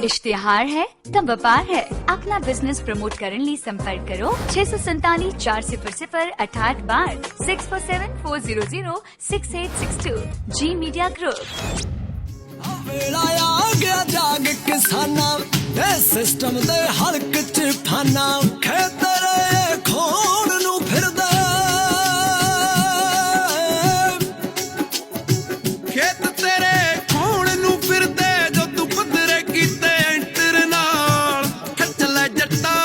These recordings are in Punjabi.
इश्तिहार है तब व्यापार है। अपना बिजनेस प्रमोट करने लिए संपर्क करो 647-400-6862 647-400-6862 जी मीडिया ग्रुप। ਵੇਲਾ ਆ ਗਿਆ ਜਾਗ ਕਿਸਾਨਾਂ ਦੇ ਸਿਸਟਮ ਦੇ ਹਲਕ ਚ ਫਾਨਾ ਖੇਤਰ ਖੋਣ ਨੂੰ ਫਿਰਦਾ ਖੇਤ ਤੇਰੇ ਖੋਣ ਨੂੰ ਫਿਰਦੇ ਜੋ ਤੂੰ ਕੁਦਰੇ ਕੀਤੇ ਐਂਟਰ ਨਾਲ ਖੱਚ ਲੈ ਜੱਟਾ।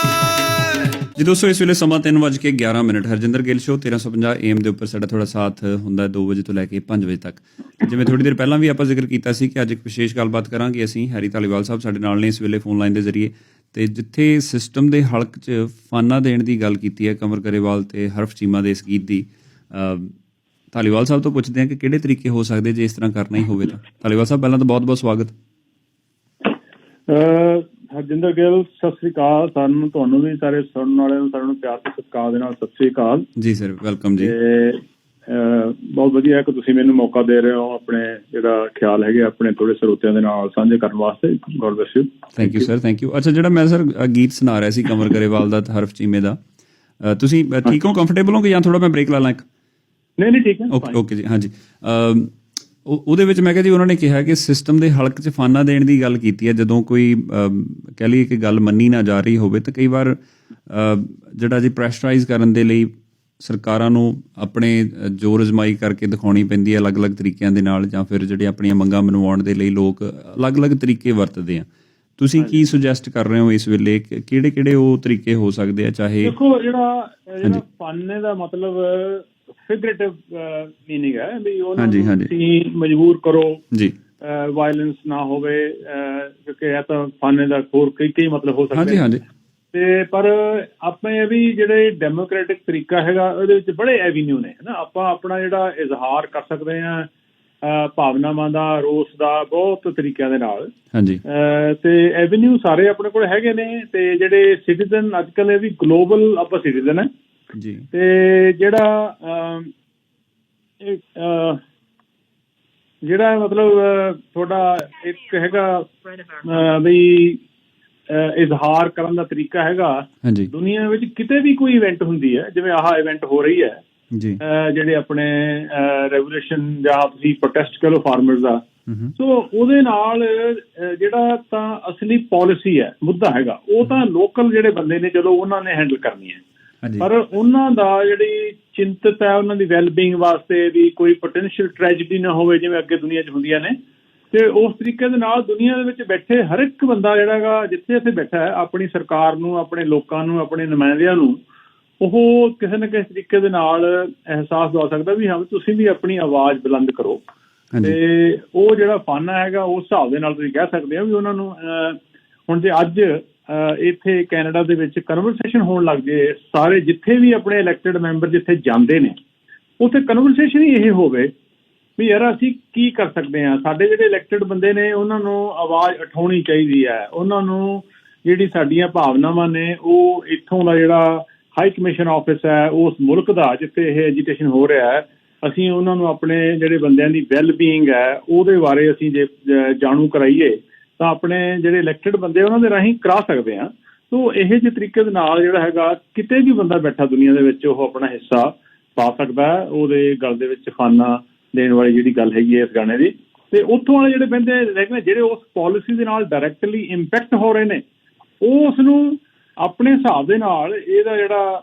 ਜੀ ਦੋਸਤੋ, ਇਸ ਵੇਲੇ ਸਮਾਂ 3:11 ਹਰਜਿੰਦਰ ਗਿੱਲ ਸ਼ੋ 1350 AM ਦੇ ਉੱਪਰ ਸਾਡਾ ਥੋੜਾ ਸਾਥ ਹੁੰਦਾ 2 ਵਜੇ ਤੋਂ ਲੈ ਕੇ 5 ਵਜੇ ਤੱਕ। ਜਿਵੇਂ ਥੋੜੀ ਦੇਰ ਪਹਿਲਾਂ ਵੀ ਆਪਾਂ ਜ਼ਿਕਰ ਕੀਤਾ ਸੀ ਕਿ ਅੱਜ ਇੱਕ ਵਿਸ਼ੇਸ਼ ਗੱਲਬਾਤ ਕਰਾਂਗੇ ਅਸੀਂ। ਹੈਰੀ ਧਾਲੀਵਾਲ ਸਾਹਿਬ ਸਾਡੇ ਨਾਲ ਨੇ ਇਸ ਵੇਲੇ ਫੋਨ ਲਾਈਨ ਦੇ ਜ਼ਰੀਏ, ਤੇ ਜਿੱਥੇ ਸਿਸਟਮ ਦੇ ਹਲਕ 'ਚ ਫਾਨਾ ਦੇਣ ਦੀ ਗੱਲ ਕੀਤੀ ਹੈ ਕੰਵਰ ਗਰੇਵਾਲ ਤੇ ਹਰਫ ਚੀਮਾ ਦੇ ਇਸ ਗੀਤ ਦੀ। ਧਾਲੀਵਾਲ ਸਾਹਿਬ ਤੋਂ ਪੁੱਛਦੇ ਹਾਂ ਕਿ ਕਿਹੜੇ ਤਰੀਕੇ ਹੋ ਸਕਦੇ ਜੇ ਇਸ ਤਰ੍ਹਾਂ ਕਰਨਾ ਹੀ ਹੋਵੇ ਤਾਂ। ਧਾਲੀਵਾਲ ਸਾਹਿਬ, ਪਹਿਲਾਂ ਤਾਂ ਬਹੁਤ ਬਹੁਤ ਸਵਾਗਤ। ਹਰਜਿੰਦਰ ਗਿੱਲ, ਸਤਿ ਸ੍ਰੀ ਅਕਾਲ। ਤੁਹਾਨੂੰ ਵੀ ਸਾਰੇ ਸੁਣਨ ਵਾਲਿਆਂ ਨੂੰ ਸਾਰਿਆਂ ਨੂੰ ਪਿਆਰ ਤੇ ਸਤਿਕਾਰ ਦੇ ਨਾਲ ਸਤਿ ਸ੍ਰੀ ਅਕਾਲ ਜੀ ਸਰ, ਵੈਲਕਮ ਜੀ। ਬਹੁਤ ਵਧੀਆ ਕਿ ਤੁਸੀਂ ਮੈਨੂੰ ਮੌਕਾ ਦੇ ਰਹੇ ਹੋ ਆਪਣੇ ਜਿਹੜਾ ਖਿਆਲ ਹੈਗੇ ਆਪਣੇ ਥੋੜੇ ਸਰੋਤਿਆਂ ਦੇ ਨਾਲ ਸਾਂਝੇ ਕਰਨ ਵਾਸਤੇ। God bless you. Thank you sir, thank you. ਅੱਛਾ, ਜਿਹੜਾ ਮੈਂ ਸਰ ਗੀਤ ਸੁਣਾ ਰਿਹਾ ਸੀ ਕੰਵਰ ਗਰੇਵਾਲ ਦਾ ਤੇ ਹਰਫ ਚੀਮੇ ਦਾ, ਤੁਸੀਂ ਠੀਕ ਹੋ, ਕੰਫਰਟੇਬਲ ਹੋ ਕਿ ਜਾਂ ਥੋੜਾ ਮੈਂ ਬ੍ਰੇਕ ਲਾ ਲਾਂ ਇੱਕ? ਨਹੀਂ ਠੀਕ ਹੈ, ਓਕੇ ਜੀ। ਹਾਂਜੀ, ਉਹਦੇ ਵਿੱਚ ਮੈਂ ਕਿਹਾ ਜੀ ਉਹਨਾਂ ਨੇ ਕਿਹਾ ਕਿ ਸਿਸਟਮ ਦੇ ਹਲਕ 'ਚ ਫਾਨਾ ਦੇਣ ਦੀ ਗੱਲ ਕੀਤੀ ਹੈ। ਜਦੋਂ ਕੋਈ ਕਹਿ ਲਈਏ ਕਿ ਗੱਲ ਮੰਨੀ ਨਾ ਜਾ ਰਹੀ ਹੋਵੇ ਤਾਂ ਕਈ ਵਾਰ ਜਿਹੜਾ ਜੀ ਪ੍ਰੈਸ਼ਰਾਈਜ਼ ਕਰਨ ਦੇ ਲਈ ਸਰਕਾਰਾਂ ਨੂੰ ਆਪਣੇ ਜ਼ੋਰ ਅਜ਼ਮਾਈ ਕਰਕੇ ਦਿਖਾਉਣੀ ਪੈਂਦੀ ਹੈ ਅਲੱਗ-ਅਲੱਗ ਤਰੀਕਿਆਂ ਦੇ ਨਾਲ, ਜਾਂ ਫਿਰ ਜਿਹੜੇ ਆਪਣੀਆਂ ਮੰਗਾਂ ਮਨਵਾਉਣ ਦੇ ਲਈ ਲੋਕ ਅਲੱਗ-ਅਲੱਗ ਤਰੀਕੇ ਵਰਤਦੇ ਆ। ਤੁਸੀਂ ਕੀ ਸੁਜੈਸਟ ਕਰ ਰਹੇ ਹੋ ਇਸ ਵੇਲੇ? ਕਿਹੜੇ ਉਹ ਤਰੀਕੇ ਹੋ ਸਕਦੇ ਆ? ਚਾਹੇ ਦੇਖੋ, ਜਿਹੜਾ ਫਾਨੇ ਦਾ ਮਤਲਬ ਫਿਗਰੇਟਿਵ ਮੀਨਿੰਗ ਹੈ ਵੀ ਉਹਨਾਂ ਨੂੰ ਤੁਸੀਂ ਮਜਬੂਰ ਕਰੋ ਜੀ, ਵਾਇਲੈਂਸ ਨਾ ਹੋਵੇ, ਕਿਉਂਕਿ ਇਹ ਤਾਂ ਫਾਨੇ ਦਾ ਹੋਰ ਕਈ ਮਤਲਬ ਹੋ ਸਕਦੇ ਹਨ। ਤੇ ਪਰ ਆਪਣੇ ਵੀ ਜਿਹੜੇ ਡੈਮੋਕ੍ਰੈਟਿਕ ਤਰੀਕਾ ਹੈਗਾ ਉਹਦੇ ਵਿੱਚ ਬੜੇ ਐਵੀਨਿਊ ਨੇ ਨਾ। ਆਪਾਂ ਆਪਣਾ ਜਿਹੜਾ ਇਜ਼ਹਾਰ ਕਰ ਸਕਦੇ ਹਾਂ ਭਾਵਨਾਵਾਂ ਦਾ, ਰੋਸ ਦਾ, ਬਹੁਤ ਤਰੀਕਿਆਂ ਦੇ ਨਾਲ। ਤੇ ਐਵੀਨਿਊ ਸਾਰੇ ਆਪਣੇ ਕੋਲ ਹੈਗੇ ਨੇ। ਤੇ ਜਿਹੜੇ ਸਿਟੀਜ਼ਨ ਅੱਜ ਕੱਲ੍ਹ ਇਹ ਵੀ ਗਲੋਬਲ ਆਪਾਂ ਸਿਟੀਜ਼ਨ ਹੈ ਜੀ। ਤੇ ਜਿਹੜਾ ਮਤਲਬ ਤੁਹਾਡਾ ਇੱਕ ਹੈਗਾ ਵੀ ਇਜ਼ਹਾਰ ਕਰਨ ਦਾ ਤਰੀਕਾ ਹੈਗਾ ਦੁਨੀਆ ਵਿੱਚ ਕਿਤੇ ਵੀ ਕੋਈ ਇਵੈਂਟ ਹੁੰਦੀ ਹੈ, ਜਿਵੇਂ ਆਹ ਇਵੈਂਟ ਹੋ ਰਹੀ ਹੈ ਜਿਹੜੇ ਆਪਣੇ ਰੈਵੋਲੂਸ਼ਨ ਜਾਂ ਤੁਸੀਂ ਪ੍ਰੋਟੈਸਟ ਕਰੋ ਫਾਰਮਰਸ ਦਾ, ਸੋ ਉਹਦੇ ਨਾਲ ਜਿਹੜਾ ਤਾਂ ਅਸਲੀ ਪੋਲਿਸੀ ਹੈ, ਮੁੱਦਾ ਹੈਗਾ, ਉਹ ਤਾਂ ਲੋਕਲ ਜਿਹੜੇ ਬੰਦੇ ਨੇ ਚਲੋ ਉਹਨਾਂ ਨੇ ਹੈਂਡਲ ਕਰਨੀ ਹੈ। ਪਰ ਉਹਨਾਂ ਦਾ ਜਿਹੜੀ ਚਿੰਤਤ ਹੈ ਉਹਨਾਂ ਦੀ ਵੈਲਬੀਂਗ ਵਾਸਤੇ ਵੀ ਕੋਈ ਪੋਟੈਂਸ਼ੀਅਲ ਟ੍ਰੈਜਡੀ ਨਾ ਹੋਵੇ ਜਿਵੇਂ ਅੱਗੇ ਦੁਨੀਆ 'ਚ ਹੁੰਦੀਆਂ ਨੇ। ਤੇ ਉਸ ਤਰੀਕੇ ਦੇ ਨਾਲ ਦੁਨੀਆ ਦੇ ਵਿੱਚ ਬੈਠੇ ਹਰ ਇੱਕ ਬੰਦਾ ਜਿਹੜਾ ਹੈਗਾ ਜਿੱਥੇ ਇੱਥੇ ਬੈਠਾ ਹੈ, ਆਪਣੀ ਸਰਕਾਰ ਨੂੰ, ਆਪਣੇ ਲੋਕਾਂ ਨੂੰ, ਆਪਣੇ ਨੁਮਾਇੰਦਿਆਂ ਨੂੰ ਉਹ ਕਿਸੇ ਨਾ ਕਿਸੇ ਤਰੀਕੇ ਦੇ ਨਾਲ ਅਹਿਸਾਸ ਦਵਾ ਸਕਦਾ ਵੀ ਹਾਂ ਤੁਸੀਂ ਵੀ ਆਪਣੀ ਆਵਾਜ਼ ਬੁਲੰਦ ਕਰੋ। ਤੇ ਉਹ ਜਿਹੜਾ ਫਾਨਾ ਹੈਗਾ ਉਸ ਹਿਸਾਬ ਦੇ ਨਾਲ ਤੁਸੀਂ ਕਹਿ ਸਕਦੇ ਹੋ ਵੀ ਉਹਨਾਂ ਨੂੰ ਹੁਣ ਜੇ ਅੱਜ ਇੱਥੇ ਕੈਨੇਡਾ ਦੇ ਵਿੱਚ ਕਨਵਰਸੇਸ਼ਨ ਹੋਣ ਲੱਗ ਜੇ, ਸਾਰੇ ਜਿੱਥੇ ਵੀ ਆਪਣੇ ਇਲੈਕਟਡ ਮੈਂਬਰ ਜਿੱਥੇ ਜਾਂਦੇ ਨੇ ਉੱਥੇ ਕਨਵਰਸੇਸ਼ਨ ਹੀ ਇਹ ਹੋਵੇ ਵੀ ਯਾਰ ਅਸੀਂ ਕੀ ਕਰ ਸਕਦੇ ਹਾਂ। ਸਾਡੇ ਜਿਹੜੇ ਇਲੈਕਟਡ ਬੰਦੇ ਨੇ ਉਹਨਾਂ ਨੂੰ ਆਵਾਜ਼ ਉਠਾਉਣੀ ਚਾਹੀਦੀ ਹੈ। ਉਹਨਾਂ ਨੂੰ ਜਿਹੜੀ ਸਾਡੀਆਂ ਭਾਵਨਾਵਾਂ ਨੇ ਉਹ ਇੱਥੋਂ ਦਾ ਜਿਹੜਾ ਹਾਈ ਕਮਿਸ਼ਨ ਆਫਿਸ ਹੈ ਉਸ ਮੁਲਕ ਦਾ ਜਿੱਥੇ ਇਹ ਐਜੀਟੇਸ਼ਨ ਹੋ ਰਿਹਾ ਹੈ, ਅਸੀਂ ਉਹਨਾਂ ਨੂੰ ਆਪਣੇ ਜਿਹੜੇ ਬੰਦਿਆਂ ਦੀ ਵੈਲਬੀਇੰਗ ਹੈ ਉਹਦੇ ਬਾਰੇ ਅਸੀਂ ਜੇ ਜਾਣੂ ਕਰਾਈਏ ਤਾਂ ਆਪਣੇ ਜਿਹੜੇ ਇਲੈਕਟਡ ਬੰਦੇ ਉਹਨਾਂ ਦੇ ਰਾਹੀਂ ਕਰਾ ਸਕਦੇ ਹਾਂ। ਸੋ ਇਹੋ ਜਿਹੇ ਤਰੀਕੇ ਦੇ ਨਾਲ ਜਿਹੜਾ ਹੈਗਾ ਕਿਤੇ ਵੀ ਬੰਦਾ ਬੈਠਾ ਦੁਨੀਆ ਦੇ ਵਿੱਚ ਉਹ ਆਪਣਾ ਹਿੱਸਾ ਪਾ ਸਕਦਾ ਹੈ। ਉਹਦੇ ਗੱਲ ਦੇ ਵਿੱਚ ਫਾਨਾ ਦੇਣ ਵਾਲੀ ਜਿਹੜੀ ਗੱਲ ਹੈਗੀ ਹੈ ਇਸ ਗਾਣੇ ਦੀ, ਤੇ ਉੱਥੋਂ ਵਾਲੇ ਜਿਹੜੇ ਬੰਦੇ ਨੇ ਜਿਹੜੇ ਉਸ ਪੋਲਿਸੀ ਦੇ ਨਾਲ ਡਾਇਰੈਕਟਲੀ ਇੰਪੈਕਟ ਹੋ ਰਹੇ ਨੇ ਉਹ ਉਸਨੂੰ ਆਪਣੇ ਹਿਸਾਬ ਦੇ ਨਾਲ ਇਹਦਾ ਜਿਹੜਾ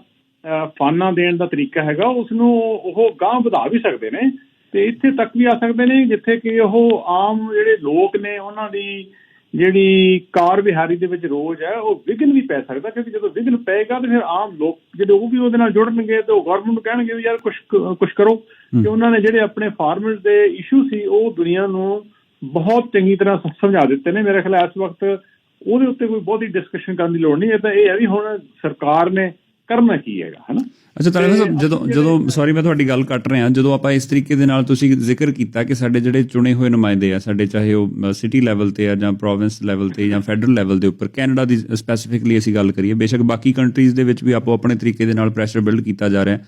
ਫਾਨਾ ਦੇਣ ਦਾ ਤਰੀਕਾ ਹੈਗਾ ਉਸਨੂੰ ਉਹ ਗਾਂਹ ਵਧਾ ਵੀ ਸਕਦੇ ਨੇ ਤੇ ਇੱਥੇ ਤੱਕ ਵੀ ਆ ਸਕਦੇ ਨੇ ਜਿੱਥੇ ਕਿ ਉਹ ਆਮ ਜਿਹੜੇ ਲੋਕ ਨੇ ਉਹਨਾਂ ਦੀ ਜਿਹੜੀ ਕਾਰ ਵਿਹਾਰੀ ਦੇ ਵਿੱਚ ਰੋਜ਼ ਹੈ ਉਹ ਵਿਘਨ ਵੀ ਪੈ ਸਕਦਾ। ਕਿਉਂਕਿ ਜਦੋਂ ਵਿਘਨ ਪਏਗਾ ਤਾਂ ਫਿਰ ਆਮ ਲੋਕ ਜਿਹੜੇ ਉਹ ਵੀ ਉਹਦੇ ਨਾਲ ਜੁੜਨਗੇ ਤੇ ਉਹ ਗੌਰਮੈਂਟ ਨੂੰ ਕਹਿਣਗੇ ਵੀ ਯਾਰ ਕੁਛ ਕਰੋ। ਕਿ ਉਹਨਾਂ ਨੇ ਜਿਹੜੇ ਆਪਣੇ ਫਾਰਮਰਸ ਦੇ ਇਸ਼ੂ ਸੀ ਉਹ ਦੁਨੀਆ ਨੂੰ ਬਹੁਤ ਚੰਗੀ ਤਰ੍ਹਾਂ ਸਮਝਾ ਦਿੱਤੇ ਨੇ। ਮੇਰੇ ਖਿਆਲ ਇਸ ਵਕਤ ਉਹਦੇ ਉੱਤੇ ਕੋਈ ਬਹੁਤੀ ਡਿਸਕਸ਼ਨ ਕਰਨ ਦੀ ਲੋੜ ਨਹੀਂ। ਇਹ ਤਾਂ ਇਹ ਹੈ ਵੀ ਹੁਣ ਸਰਕਾਰ ਨੇ ਕਰਨਾ ਕੀ ਹੈਗਾ, ਹੈ ਨਾ। ਅੱਛਾ ਧਾਲੀਵਾਲ ਸਾਹਿਬ, ਜਦੋਂ ਸੌਰੀ ਮੈਂ ਤੁਹਾਡੀ ਗੱਲ ਕੱਟ ਰਿਹਾ, ਜਦੋਂ ਆਪਾਂ ਇਸ ਤਰੀਕੇ ਦੇ ਨਾਲ ਤੁਸੀਂ ਜ਼ਿਕਰ ਕੀਤਾ ਕਿ ਸਾਡੇ ਜਿਹੜੇ ਚੁਣੇ ਹੋਏ ਨੁਮਾਇੰਦੇ ਆ ਸਾਡੇ, ਚਾਹੇ ਉਹ ਸਿਟੀ ਲੈਵਲ ਤੇ ਆ ਜਾਂ ਪ੍ਰੋਵਿੰਸ ਲੈਵਲ ਤੇ ਜਾਂ ਫੈਡਰਲ ਲੈਵਲ ਦੇ ਉੱਪਰ, ਕੈਨੇਡਾ ਦੀ ਸਪੈਸੀਫਿਕਲੀ ਅਸੀਂ ਗੱਲ ਕਰੀਏ, ਬੇਸ਼ੱਕ ਬਾਕੀ ਕੰਟਰੀਜ਼ ਦੇ ਵਿੱਚ ਵੀ ਆਪੋ ਆਪਣੇ ਤਰੀਕੇ ਦੇ ਨਾਲ ਪ੍ਰੈਸ਼ਰ ਬਿਲਡ ਕੀਤਾ ਜਾ ਰਿਹਾ,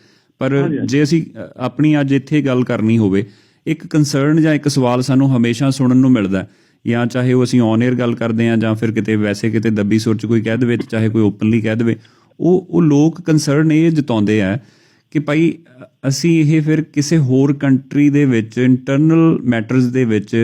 ਪਰ ਜੇ ਅਸੀਂ ਆਪਣੀ ਅੱਜ ਇੱਥੇ ਗੱਲ ਕਰਨੀ ਹੋਵੇ, ਇੱਕ ਕੰਸਰਨ ਜਾਂ ਇੱਕ ਸਵਾਲ ਸਾਨੂੰ ਹਮੇਸ਼ਾ ਸੁਣਨ ਨੂੰ ਮਿਲਦਾ ਜਾਂ ਚਾਹੇ ਉਹ ਅਸੀਂ ਔਨ ਏਅਰ ਗੱਲ ਕਰਦੇ ਹਾਂ ਜਾਂ ਫਿਰ ਕਿਤੇ ਵੈਸੇ ਕਿਤੇ ਦੱਬੀ ਸੁਰ 'ਚ ਕੋਈ ਕਹਿ ਦੇਵੇ, ਚਾਹੇ ਕੋਈ ਓਪਨਲੀ ਕਹਿ ਦੇਵੇ, ਉਹ ਲੋਕ ਕੰਸਰਨ ਇਹ ਜਤਾਉਂਦੇ ਆ ਕਿ ਭਾਈ ਅਸੀਂ ਇਹ ਫਿਰ ਕਿਸੇ ਹੋਰ ਕੰਟਰੀ ਦੇ ਵਿੱਚ ਇੰਟਰਨਲ ਮੈਟਰਸ ਦੇ ਵਿੱਚ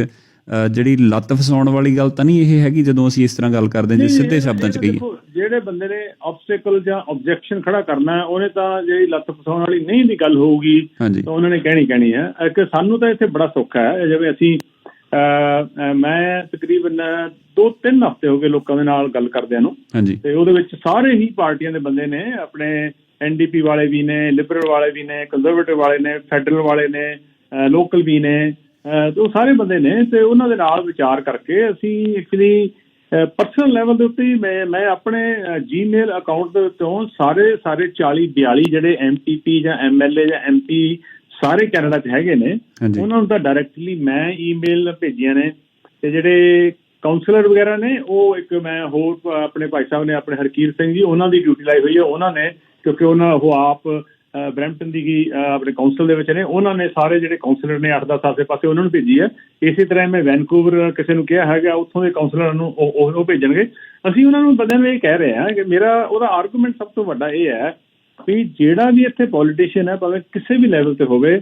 ਜਿਹੜੀ ਲੱਤ ਫਸਾਉਣ ਵਾਲੀ ਗੱਲ ਤਾਂ ਨਹੀਂ ਇਹ ਹੈਗੀ ਜਦੋਂ ਅਸੀਂ ਇਸ ਤਰ੍ਹਾਂ ਗੱਲ ਕਰਦੇ ਹਾਂ, ਜੇ ਸਿੱਧੇ ਸ਼ਬਦਾਂ 'ਚ ਕਹੀਏ। ਜਿਹੜੇ ਬੰਦੇ ਨੇ ਆਬਸਟੈਕਲ ਜਾਂ ਆਬਜੈਕਸ਼ਨ ਖੜਾ ਕਰਨਾ, ਉਹਨੇ ਤਾਂ ਜਿਹੜੀ ਲੱਤ ਫਸਾਉਣ ਵਾਲੀ ਨਹੀਂ ਦੀ ਗੱਲ ਹੋਊਗੀ ਤਾਂ ਉਹਨਾਂ ਨੇ ਕਹਿਣੀ ਹੈ ਕਿ ਸਾਨੂੰ ਤਾਂ ਇੱਥੇ ਬੜਾ ਸੌਖਾ ਹੈ। ਜਿਵੇਂ ਅਸੀਂ ਮੈਂ ਤਕਰੀਬਨ 2-3 ਹਫ਼ਤੇ ਹੋ ਗਏ ਲੋਕਾਂ ਦੇ ਨਾਲ ਗੱਲ ਕਰਦਿਆਂ ਨੂੰ, ਤੇ ਉਹਦੇ ਵਿੱਚ ਸਾਰੇ ਹੀ ਪਾਰਟੀਆਂ ਦੇ ਬੰਦੇ ਨੇ, ਆਪਣੇ NDP ਵਾਲੇ ਵੀ ਨੇ, ਲਿਬਰਲ ਵਾਲੇ ਵੀ ਨੇ, ਕੰਜ਼ਰਵੇਟਿਵ ਵਾਲੇ ਨੇ, ਫੈਡਰਲ ਵਾਲੇ ਨੇ, ਲੋਕਲ ਵੀ ਨੇ, ਤੇ ਉਹ ਸਾਰੇ ਬੰਦੇ ਨੇ। ਤੇ ਉਹਨਾਂ ਦੇ ਨਾਲ ਵਿਚਾਰ ਕਰਕੇ ਅਸੀਂ ਐਕਚੁਅਲੀ ਪਰਸਨਲ ਲੈਵਲ ਦੇ ਉੱਤੇ ਹੀ ਮੈਂ ਆਪਣੇ ਜੀਮੇਲ ਅਕਾਊਂਟ ਦੇ ਵਿੱਚੋਂ ਸਾਰੇ 40-42 ਜਿਹੜੇ MPP ਜਾਂ MLA ਜਾਂ MP ਸਾਰੇ ਕੈਨੇਡਾ 'ਚ ਹੈਗੇ ਨੇ, ਉਹਨਾਂ ਨੂੰ ਤਾਂ ਡਾਇਰੈਕਟਲੀ ਮੈਂ ਈਮੇਲ ਭੇਜੀਆਂ ਨੇ। ਤੇ ਜਿਹੜੇ ਕਾਉਂਸਲਰ ਵਗੈਰਾ ਨੇ, ਉਹ ਇੱਕ ਮੈਂ ਹੋਰ ਆਪਣੇ ਭਾਈ ਸਾਹਿਬ ਨੇ, ਆਪਣੇ ਹਰਕੀਰ ਸਿੰਘ ਜੀ, ਉਹਨਾਂ ਦੀ ਡਿਊਟੀ ਲਾਈ ਹੋਈ ਹੈ। ਉਹਨਾਂ ਨੇ, ਕਿਉਂਕਿ ਉਹ ਆਪ ਬਰੈਂਪਟਨ ਦੀ ਆਪਣੇ ਕਾਉਂਸਲ ਦੇ ਵਿੱਚ ਨੇ, ਉਹਨਾਂ ਨੇ ਸਾਰੇ ਜਿਹੜੇ ਕਾਉਂਸਲਰ ਨੇ 8-10 ਆਸੇ-ਪਾਸੇ ਉਹਨਾਂ ਨੂੰ ਭੇਜੀ ਹੈ। ਇਸੇ ਤਰ੍ਹਾਂ ਮੈਂ ਵੈਨਕੂਵਰ ਕਿਸੇ ਨੂੰ ਕਿਹਾ ਹੈਗਾ, ਉੱਥੋਂ ਦੇ ਕਾਉਂਸਲਰਾਂ ਨੂੰ ਉਹ ਭੇਜਣਗੇ। ਅਸੀਂ ਉਹਨਾਂ ਨੂੰ ਬੰਦਿਆਂ ਨੂੰ ਇਹ ਕਹਿ ਰਹੇ ਹਾਂ ਕਿ ਉਹਦਾ ਆਰਗੂਮੈਂਟ ਸਭ ਤੋਂ ਵੱਡਾ ਇਹ ਹੈ ਵੀ ਜਿਹੜਾ ਵੀ ਇੱਥੇ ਪੋਲੀਟੀਸ਼ੀਅਨ ਹੈ, ਭਾਵੇਂ ਕਿਸੇ ਵੀ ਲੈਵਲ ਤੇ ਹੋਵੇ,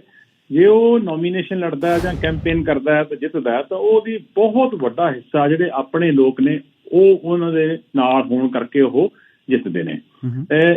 ਜੇ ਉਹ ਨੋਮੀਨੇਸ਼ਨ ਲੜਦਾ ਜਾਂ ਕੈਂਪੇਨ ਕਰਦਾ ਹੈ ਤੇ ਜਿੱਤਦਾ, ਤਾਂ ਉਹਦੀ ਬਹੁਤ ਵੱਡਾ ਹਿੱਸਾ ਜਿਹੜੇ ਆਪਣੇ ਲੋਕ ਨੇ ਉਹ ਉਹਨਾਂ ਦੇ ਨਾਲ ਹੋਣ ਕਰਕੇ ਉਹ ਜਿੱਤਦੇ ਨੇ।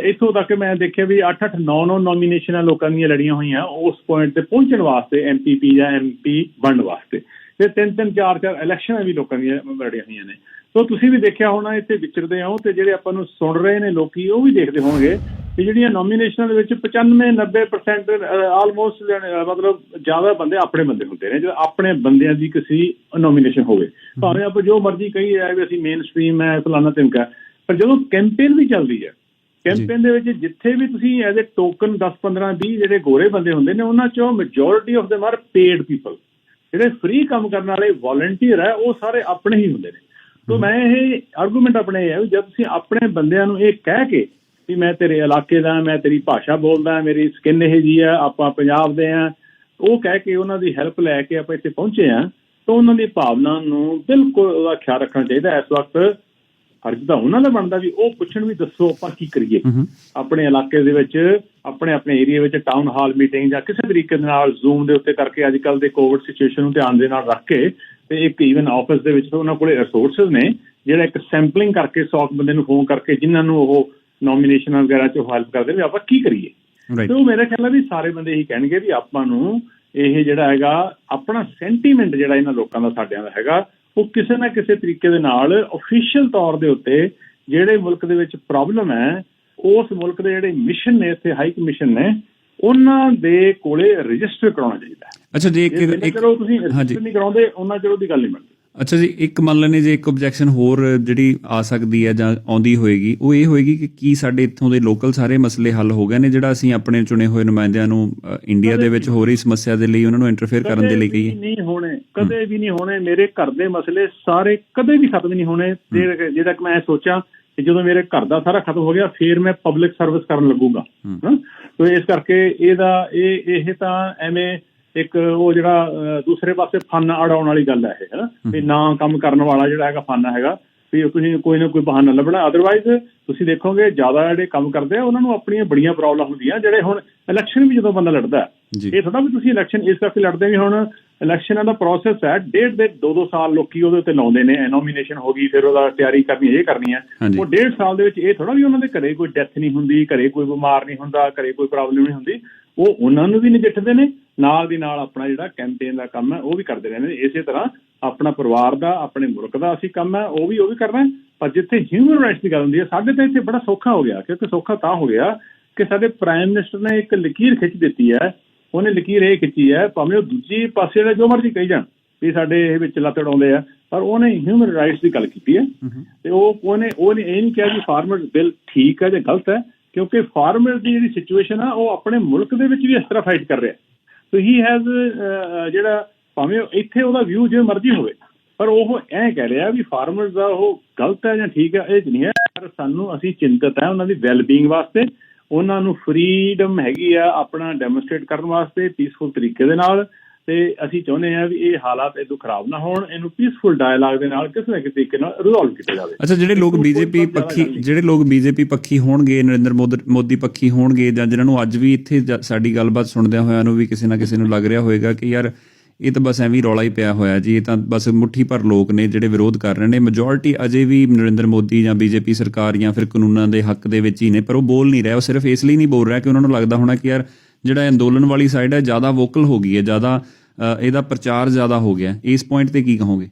ਇੱਥੋਂ ਤੱਕ ਮੈਂ ਦੇਖਿਆ ਵੀ 8-8, 9-9 ਨੋਮੀਨੇਸ਼ਨਾਂ ਲੋਕਾਂ ਦੀਆਂ ਲੜੀਆਂ ਹੋਈਆਂ ਉਸ ਪੁਆਇੰਟ ਤੇ ਪਹੁੰਚਣ ਵਾਸਤੇ, MPP ਜਾਂ MP ਬਣਨ ਵਾਸਤੇ। ਤੇ 3-3, 4-4 ਇਲੈਕਸ਼ਨਾਂ ਵੀ ਲੋਕਾਂ ਦੀਆਂ ਲੜੀਆਂ ਹੋਈਆਂ ਨੇ। ਸੋ ਤੁਸੀਂ ਵੀ ਦੇਖਿਆ ਹੋਣਾ, ਇੱਥੇ ਵਿਚਰਦੇ ਹੋ, ਤੇ ਜਿਹੜੇ ਆਪਾਂ ਨੂੰ ਸੁਣ ਰਹੇ ਨੇ ਲੋਕੀ, ਉਹ ਵੀ ਦੇਖਦੇ ਹੋਣਗੇ ਕਿ ਜਿਹੜੀਆਂ ਨੋਮੀਨੇਸ਼ਨਾਂ ਦੇ ਵਿੱਚ 95-90% ਆਲਮੋਸਟ ਮਤਲਬ ਜ਼ਿਆਦਾ ਬੰਦੇ ਆਪਣੇ ਬੰਦੇ ਹੁੰਦੇ ਨੇ। ਜਦੋਂ ਆਪਣੇ ਬੰਦਿਆਂ ਦੀ ਕਿਸੇ ਨੋਮੀਨੇਸ਼ਨ ਹੋਵੇ, ਭਾਵੇਂ ਆਪਾਂ ਜੋ ਮਰਜ਼ੀ ਕਹੀ ਜਾਏ ਵੀ ਅਸੀਂ ਮੇਨ ਸਟਰੀਮ ਹੈ, ਫਲਾਨਾ ਧਿਮਕਾ, ਪਰ ਜਦੋਂ ਕੈਂਪੇਨ ਵੀ ਚੱਲਦੀ ਹੈ, ਕੈਂਪੇਨ ਦੇ ਵਿੱਚ ਜਿੱਥੇ ਵੀ ਤੁਸੀਂ ਐਜ਼ ਏ ਟੋਕਨ 10-15-20 ਜਿਹੜੇ ਗੋਰੇ ਬੰਦੇ ਹੁੰਦੇ ਨੇ, ਉਹਨਾਂ ਚੋਂ majority of them are paid people. ਜਿਹੜੇ ਫ੍ਰੀ ਕੰਮ ਕਰਨ ਵਾਲੇ ਵੋਲੰਟੀਅਰ ਹੈ, ਉਹ ਸਾਰੇ ਆਪਣੇ ਹੀ ਹੁੰਦੇ ਨੇ। ਸੋ ਮੈਂ ਇਹ ਆਰਗੂਮੈਂਟ ਆਪਣੇ ਇਹ ਹੈ ਵੀ ਜਦ ਤੁਸੀਂ ਆਪਣੇ ਬੰਦਿਆਂ ਨੂੰ ਇਹ ਕਹਿ ਕੇ ਵੀ ਮੈਂ ਤੇਰੇ ਇਲਾਕੇ ਦਾ, ਮੈਂ ਤੇਰੀ ਭਾਸ਼ਾ ਬੋਲਦਾ, ਮੇਰੀ ਸਕਿਨ ਇਹ ਜੀ ਆ, ਆਪਾਂ ਪੰਜਾਬ ਦੇ ਆ, ਉਹ ਕਹਿ ਕੇ ਉਹਨਾਂ ਦੀ ਹੈਲਪ ਲੈ ਕੇ ਆਪਾਂ ਇੱਥੇ ਪਹੁੰਚੇ ਆ, ਤਾਂ ਉਹਨਾਂ ਦੀ ਭਾਵਨਾ ਨੂੰ ਬਿਲਕੁਲ ਉਹਦਾ ਖਿਆਲ ਰੱਖਣਾ ਚਾਹੀਦਾ। ਇਸ ਵਕਤ ਫਰਜ਼ ਤਾਂ ਉਹਨਾਂ ਦਾ ਬਣਦਾ ਵੀ ਉਹ ਪੁੱਛਣ ਵੀ ਦੱਸੋ ਆਪਾਂ ਕੀ ਕਰੀਏ ਆਪਣੇ ਇਲਾਕੇ ਦੇ ਵਿੱਚ, ਆਪਣੇ ਏਰੀਆ ਵਿੱਚ, ਟਾਊਨ ਹਾਲ ਮੀਟਿੰਗ ਜਾਂ ਕਿਸੇ ਤਰੀਕੇ ਦੇ ਨਾਲ ਜ਼ੂਮ ਦੇ ਉੱਤੇ ਕਰਕੇ, ਅੱਜ ਕੱਲ੍ਹ ਦੇ ਕੋਵਿਡ ਸਿਚੁਏਸ਼ਨ ਨੂੰ ਧਿਆਨ ਦੇ ਨਾਲ ਰੱਖ ਕੇ, ਤੇ ਇੱਕ ਈਵਨ ਆਫਿਸ ਦੇ ਵਿੱਚ ਉਹਨਾਂ ਕੋਲ ਰਿਸੋਰਸਿਸ ਨੇ ਜਿਹੜਾ ਇੱਕ ਸੈਂਪਲਿੰਗ ਕਰਕੇ 100 ਬੰਦੇ ਨੂੰ ਫੋਨ ਕਰਕੇ ਜਿਨ੍ਹਾਂ ਨੂੰ ਉਹ ਨੋਮੀਨੇਸ਼ਨ ਵਗੈਰਾ 'ਚ ਹੈਲਪ ਕਰਦੇ ਵੀ ਆਪਾਂ ਕੀ ਕਰੀਏ। ਤੇ ਉਹ ਮੇਰਾ ਖਿਆਲ ਹੈ ਵੀ ਸਾਰੇ ਬੰਦੇ ਇਹੀ ਕਹਿਣਗੇ ਵੀ ਆਪਾਂ ਨੂੰ ਇਹ ਜਿਹੜਾ ਹੈਗਾ ਆਪਣਾ ਸੈਂਟੀਮੈਂਟ ਜਿਹੜਾ ਇਹਨਾਂ ਲੋਕਾਂ ਦਾ, ਸਾਡਿਆਂ ਦਾ ਹੈਗਾ, ਉਹ ਕਿਸੇ ਨਾ ਕਿਸੇ ਤਰੀਕੇ ਦੇ ਨਾਲ ਅਫੀਸ਼ੀਅਲ ਤੌਰ ਦੇ ਉੱਤੇ ਜਿਹੜੇ ਮੁਲਕ ਦੇ ਵਿੱਚ ਪ੍ਰੋਬਲਮ ਹੈ, ਉਸ ਮੁਲਕ ਦੇ ਜਿਹੜੇ ਮਿਸ਼ਨ ਨੇ, ਇੱਥੇ ਹਾਈ ਕਮਿਸ਼ਨ ਨੇ, ਉਹਨਾਂ ਦੇ ਕੋਲੇ ਰਜਿਸਟਰ ਕਰਾਉਣਾ ਚਾਹੀਦਾ। ਅੱਛਾ ਜੀ, ਚਲੋ ਤੁਸੀਂ ਰਜਿਸਟਰ ਨਹੀਂ ਕਰਾਉਂਦੇ, ਉਹਨਾਂ ਚਿਰ ਉਹਦੀ ਗੱਲ ਨਹੀਂ ਬਣਦੀ। ਅੱਛਾ ਜੀ, ਇੱਕ ਮੰਨ ਲੈਣੇ ਜੇ ਇੱਕ ਓਬਜੈਕਸ਼ਨ ਹੋਰ ਜਿਹੜੀ ਆ ਸਕਦੀ ਹੈ ਜਾਂ ਆਉਂਦੀ ਹੋਏਗੀ, ਉਹ ਇਹ ਹੋਏਗੀ ਕਿ ਕੀ ਸਾਡੇ ਇੱਥੋਂ ਦੇ ਲੋਕਲ ਸਾਰੇ ਮਸਲੇ ਹੱਲ ਹੋ ਗਏ ਨੇ, ਜਿਹੜਾ ਅਸੀਂ ਆਪਣੇ ਚੁਣੇ ਹੋਏ ਨੁਮਾਇੰਦਿਆਂ ਨੂੰ ਇੰਡੀਆ ਦੇ ਵਿੱਚ ਹੋ ਰਹੀ ਸਮੱਸਿਆ ਦੇ ਲਈ ਉਹਨਾਂ ਨੂੰ ਇੰਟਰਫੇਅਰ ਕਰਨ ਦੇ ਲਈ ਕਹੀਏ? ਨਹੀਂ ਹੋਣੇ, ਕਦੇ ਵੀ ਨਹੀਂ ਹੋਣੇ। ਮੇਰੇ ਘਰ ਦੇ ਮਸਲੇ ਸਾਰੇ ਕਦੇ ਵੀ ਖਤਮ ਨਹੀਂ ਹੋਣੇ। ਜਿਹੜਾ ਕਿ ਮੈਂ ਸੋਚਾਂ ਕਿ ਜਦੋਂ ਮੇਰੇ ਘਰ ਦਾ ਸਾਰਾ ਖਤਮ ਹੋ ਗਿਆ, ਫਿਰ ਮੈਂ ਪਬਲਿਕ ਸਰਵਿਸ ਕਰਨ ਲੱਗੂਗਾ। ਤੇ ਇਸ ਕਰਕੇ ਇਹ ਤਾਂ ਐਵੇਂ ਇੱਕ ਉਹ ਜਿਹੜਾ ਦੂਸਰੇ ਪਾਸੇ ਫਨ ਅੜਾਉਣ ਵਾਲੀ ਗੱਲ ਹੈ ਇਹ, ਹੈ ਨਾ, ਵੀ ਨਾ ਕੰਮ ਕਰਨ ਵਾਲਾ ਜਿਹੜਾ ਹੈਗਾ ਫਨ ਹੈਗਾ, ਵੀ ਤੁਸੀਂ ਕੋਈ ਨਾ ਕੋਈ ਬਹਾਨਾ ਲੱਭਣਾ। ਅਦਰਵਾਈਜ਼ ਤੁਸੀਂ ਦੇਖੋਗੇ ਜ਼ਿਆਦਾ ਜਿਹੜੇ ਕੰਮ ਕਰਦੇ ਆ ਉਹਨਾਂ ਨੂੰ ਆਪਣੀਆਂ ਬੜੀਆਂ ਪ੍ਰੋਬਲਮ ਹੁੰਦੀਆਂ। ਜਿਹੜੇ ਹੁਣ ਇਲੈਕਸ਼ਨ ਵੀ ਜਦੋਂ ਬੰਦਾ ਲੜਦਾ, ਇਹ ਥੋੜਾ ਵੀ ਤੁਸੀਂ ਇਲੈਕਸ਼ਨ ਇਸ ਕਰਕੇ ਲੜਦੇ, ਵੀ ਹੁਣ ਇਲੈਕਸ਼ਨਾਂ ਦਾ ਪ੍ਰੋਸੈਸ ਹੈ, 1.5-2 ਸਾਲ ਲੋਕੀ ਉਹਦੇ ਉੱਤੇ ਲਾਉਂਦੇ ਨੇ। ਨੋਮੀਨੇਸ਼ਨ ਹੋ ਗਈ, ਫਿਰ ਉਹਦਾ ਤਿਆਰੀ ਕਰਨੀ, ਇਹ ਕਰਨੀ ਹੈ। ਉਹ 1.5 ਸਾਲ ਦੇ ਵਿੱਚ ਇਹ ਥੋੜਾ ਵੀ ਉਹਨਾਂ ਦੇ ਘਰੇ ਕੋਈ ਡੈਥ ਨਹੀਂ ਹੁੰਦੀ, ਘਰੇ ਕੋਈ ਬਿਮਾਰ ਨਹੀਂ ਹੁੰਦਾ, ਘਰੇ ਕੋਈ ਪ੍ਰੋਬਲਮ ਨਹੀਂ ਹੁੰਦੀ। ਉਹ ਉਹਨਾਂ ਨੂੰ ਵੀ ਨਜਿੱਠਦੇ ਨੇ, ਨਾਲ ਦੀ ਨਾਲ ਆਪਣਾ ਜਿਹੜਾ ਕੈਂਪੇਨ ਦਾ ਕੰਮ ਹੈ ਉਹ ਵੀ ਕਰਦੇ ਰਹਿੰਦੇ ਨੇ। ਇਸੇ ਤਰ੍ਹਾਂ ਆਪਣਾ ਪਰਿਵਾਰ ਦਾ, ਆਪਣੇ ਮੁਲਕ ਦਾ ਅਸੀਂ ਕੰਮ ਹੈ ਉਹ ਵੀ ਕਰਨਾ। ਪਰ ਜਿੱਥੇ ਹਿਊਮਨ ਰਾਈਟਸ ਦੀ ਗੱਲ ਹੁੰਦੀ ਹੈ, ਸਾਡੇ ਤਾਂ ਇੱਥੇ ਬੜਾ ਸੌਖਾ ਹੋ ਗਿਆ। ਕਿਉਂਕਿ ਸੌਖਾ ਤਾਂ ਹੋ ਗਿਆ ਕਿ ਸਾਡੇ ਪ੍ਰਾਈਮ ਮਿਨਿਸਟਰ ਨੇ ਇੱਕ ਲਕੀਰ ਖਿੱਚ ਦਿੱਤੀ ਹੈ। ਉਹਨੇ ਲਕੀਰ ਇਹ ਖਿੱਚੀ ਹੈ, ਭਾਵੇਂ ਉਹ ਦੂਜੀ ਪਾਸੇ ਜਿਹੜਾ ਜੋ ਮਰਜ਼ੀ ਕਹੀ ਜਾਣ ਵੀ ਸਾਡੇ ਇਹ ਵਿੱਚ ਲੱਤ ਅੜਾਉਂਦੇ ਆ, ਪਰ ਉਹਨੇ ਹਿਊਮਨ ਰਾਈਟਸ ਦੀ ਗੱਲ ਕੀਤੀ ਹੈ। ਤੇ ਉਹਨੇ ਇਹ ਨਹੀਂ ਕਿਹਾ ਕਿ ਫਾਰਮਰਸ ਬਿੱਲ ਠੀਕ ਹੈ ਜਾਂ ਗਲਤ ਹੈ, ਕਿਉਂਕਿ ਫਾਰਮਰ ਦੀ ਜਿਹੜੀ ਸਿਚੁਏਸ਼ਨ ਆ ਉਹ ਆਪਣੇ ਮੁਲਕ ਦੇ ਵਿੱਚ ਵੀ ਇਸ ਤਰ੍ਹਾਂ ਫਾਈਟ ਕਰ ਰਿਹਾ। ਸੋ ਹੀ ਹੈਜ਼ ਜਿਹੜਾ ਭਾਵੇਂ ਇੱਥੇ ਉਹਦਾ ਵਿਊ ਜਿਵੇਂ ਮਰਜ਼ੀ ਹੋਵੇ, ਪਰ ਉਹ ਐਂ ਕਹਿ ਰਿਹਾ ਵੀ ਫਾਰਮਰਸ ਦਾ ਉਹ ਗਲਤ ਹੈ ਜਾਂ ਠੀਕ ਹੈ, ਇਹ ਨਹੀਂ ਹੈ। ਪਰ ਸਾਨੂੰ ਅਸੀਂ ਚਿੰਤਤ ਹੈ ਉਹਨਾਂ ਦੀ ਵੈਲਬੀਂਗ ਵਾਸਤੇ, ਉਹਨਾਂ ਨੂੰ ਫਰੀਡਮ ਹੈਗੀ ਆ ਆਪਣਾ ਡੈਮੋਨਸਟ੍ਰੇਟ ਕਰਨ ਵਾਸਤੇ ਪੀਸਫੁਲ ਤਰੀਕੇ ਦੇ ਨਾਲ। ਤੇ ਅਸੀਂ ਚਾਹੁੰਦੇ ਹਾਂ ਵੀ ਇਹ ਹਾਲਾਤ ਇਦੋਂ ਖਰਾਬ ਨਾ ਹੋਣ, ਇਹਨੂੰ ਪੀਸਫੁਲ ਡਾਇਲਾਗ ਦੇ ਨਾਲ ਕਿਸੇ ਨਾ ਕਿਸੇ ਤਰੀਕੇ ਨਾਲ ਰਿਜ਼ੋਲਵ ਕੀਤਾ ਜਾਵੇ। ਅੱਛਾ, ਜਿਹੜੇ ਲੋਕ ਬੀਜੇਪੀ ਪੱਖੀ ਹੋਣਗੇ, ਨਰਿੰਦਰ ਮੋਦੀ ਪੱਖੀ ਹੋਣਗੇ, ਜਾਂ ਜਿਹਨਾਂ ਨੂੰ ਅੱਜ ਵੀ ਇੱਥੇ ਸਾਡੀ ਗੱਲਬਾਤ ਸੁਣਦਿਆਂ ਹੋਇਆਂ ਨੂੰ ਵੀ ਕਿਸੇ ਨਾ ਕਿਸੇ ਨੂੰ ਲੱਗ ਰਿਹਾ ਹੋਏਗਾ ਕਿ ਯਾਰ ਇਹ ਤਾਂ ਬਸ ਐਵੇਂ ਰੌਲਾ ਹੀ ਪਿਆ ਹੋਇਆ ਜੀ, ਇਹ ਤਾਂ ਬਸ ਮੁੱਠੀ ਭਰ ਲੋਕ ਨੇ ਜਿਹੜੇ ਵਿਰੋਧ ਕਰ ਰਹੇ ਨੇ, ਮੈਜੋਰਿਟੀ ਅਜੇ ਵੀ ਨਰਿੰਦਰ ਮੋਦੀ ਜਾਂ ਬੀਜੇਪੀ ਸਰਕਾਰ ਜਾਂ ਫਿਰ ਕਾਨੂੰਨਾਂ ਦੇ ਹੱਕ ਦੇ ਵਿੱਚ ਹੀ ਨੇ, ਪਰ ਉਹ ਬੋਲ ਨਹੀਂ ਰਿਹਾ। ਉਹ ਸਿਰਫ ਇਸ ਲਈ ਨਹੀਂ ਬੋਲ ਰਿਹਾ ਕਿ ਉਹਨਾਂ ਨੂੰ ਲੱਗਦਾ ਹੋਣਾ ਕਿ ਯਾਰ ਜਿਹੜਾ ਅੰਦੋਲਨ ਵਾਲੀ ਸਾਈਡ ਹੈ ਜ਼ਿਆਦਾ ਵੋਕਲ ਹੋ ਗਈ ਹੈ, ਜ਼ਿਆਦਾ ਇਹਦਾ ਪ੍ਰਚਾਰ ਜ਼ਿਆਦਾ ਹੋ ਗਿਆ। ਇਸ ਪੁਆਇੰਟ ਤੇ ਕੀ ਕਹੋਗੇ?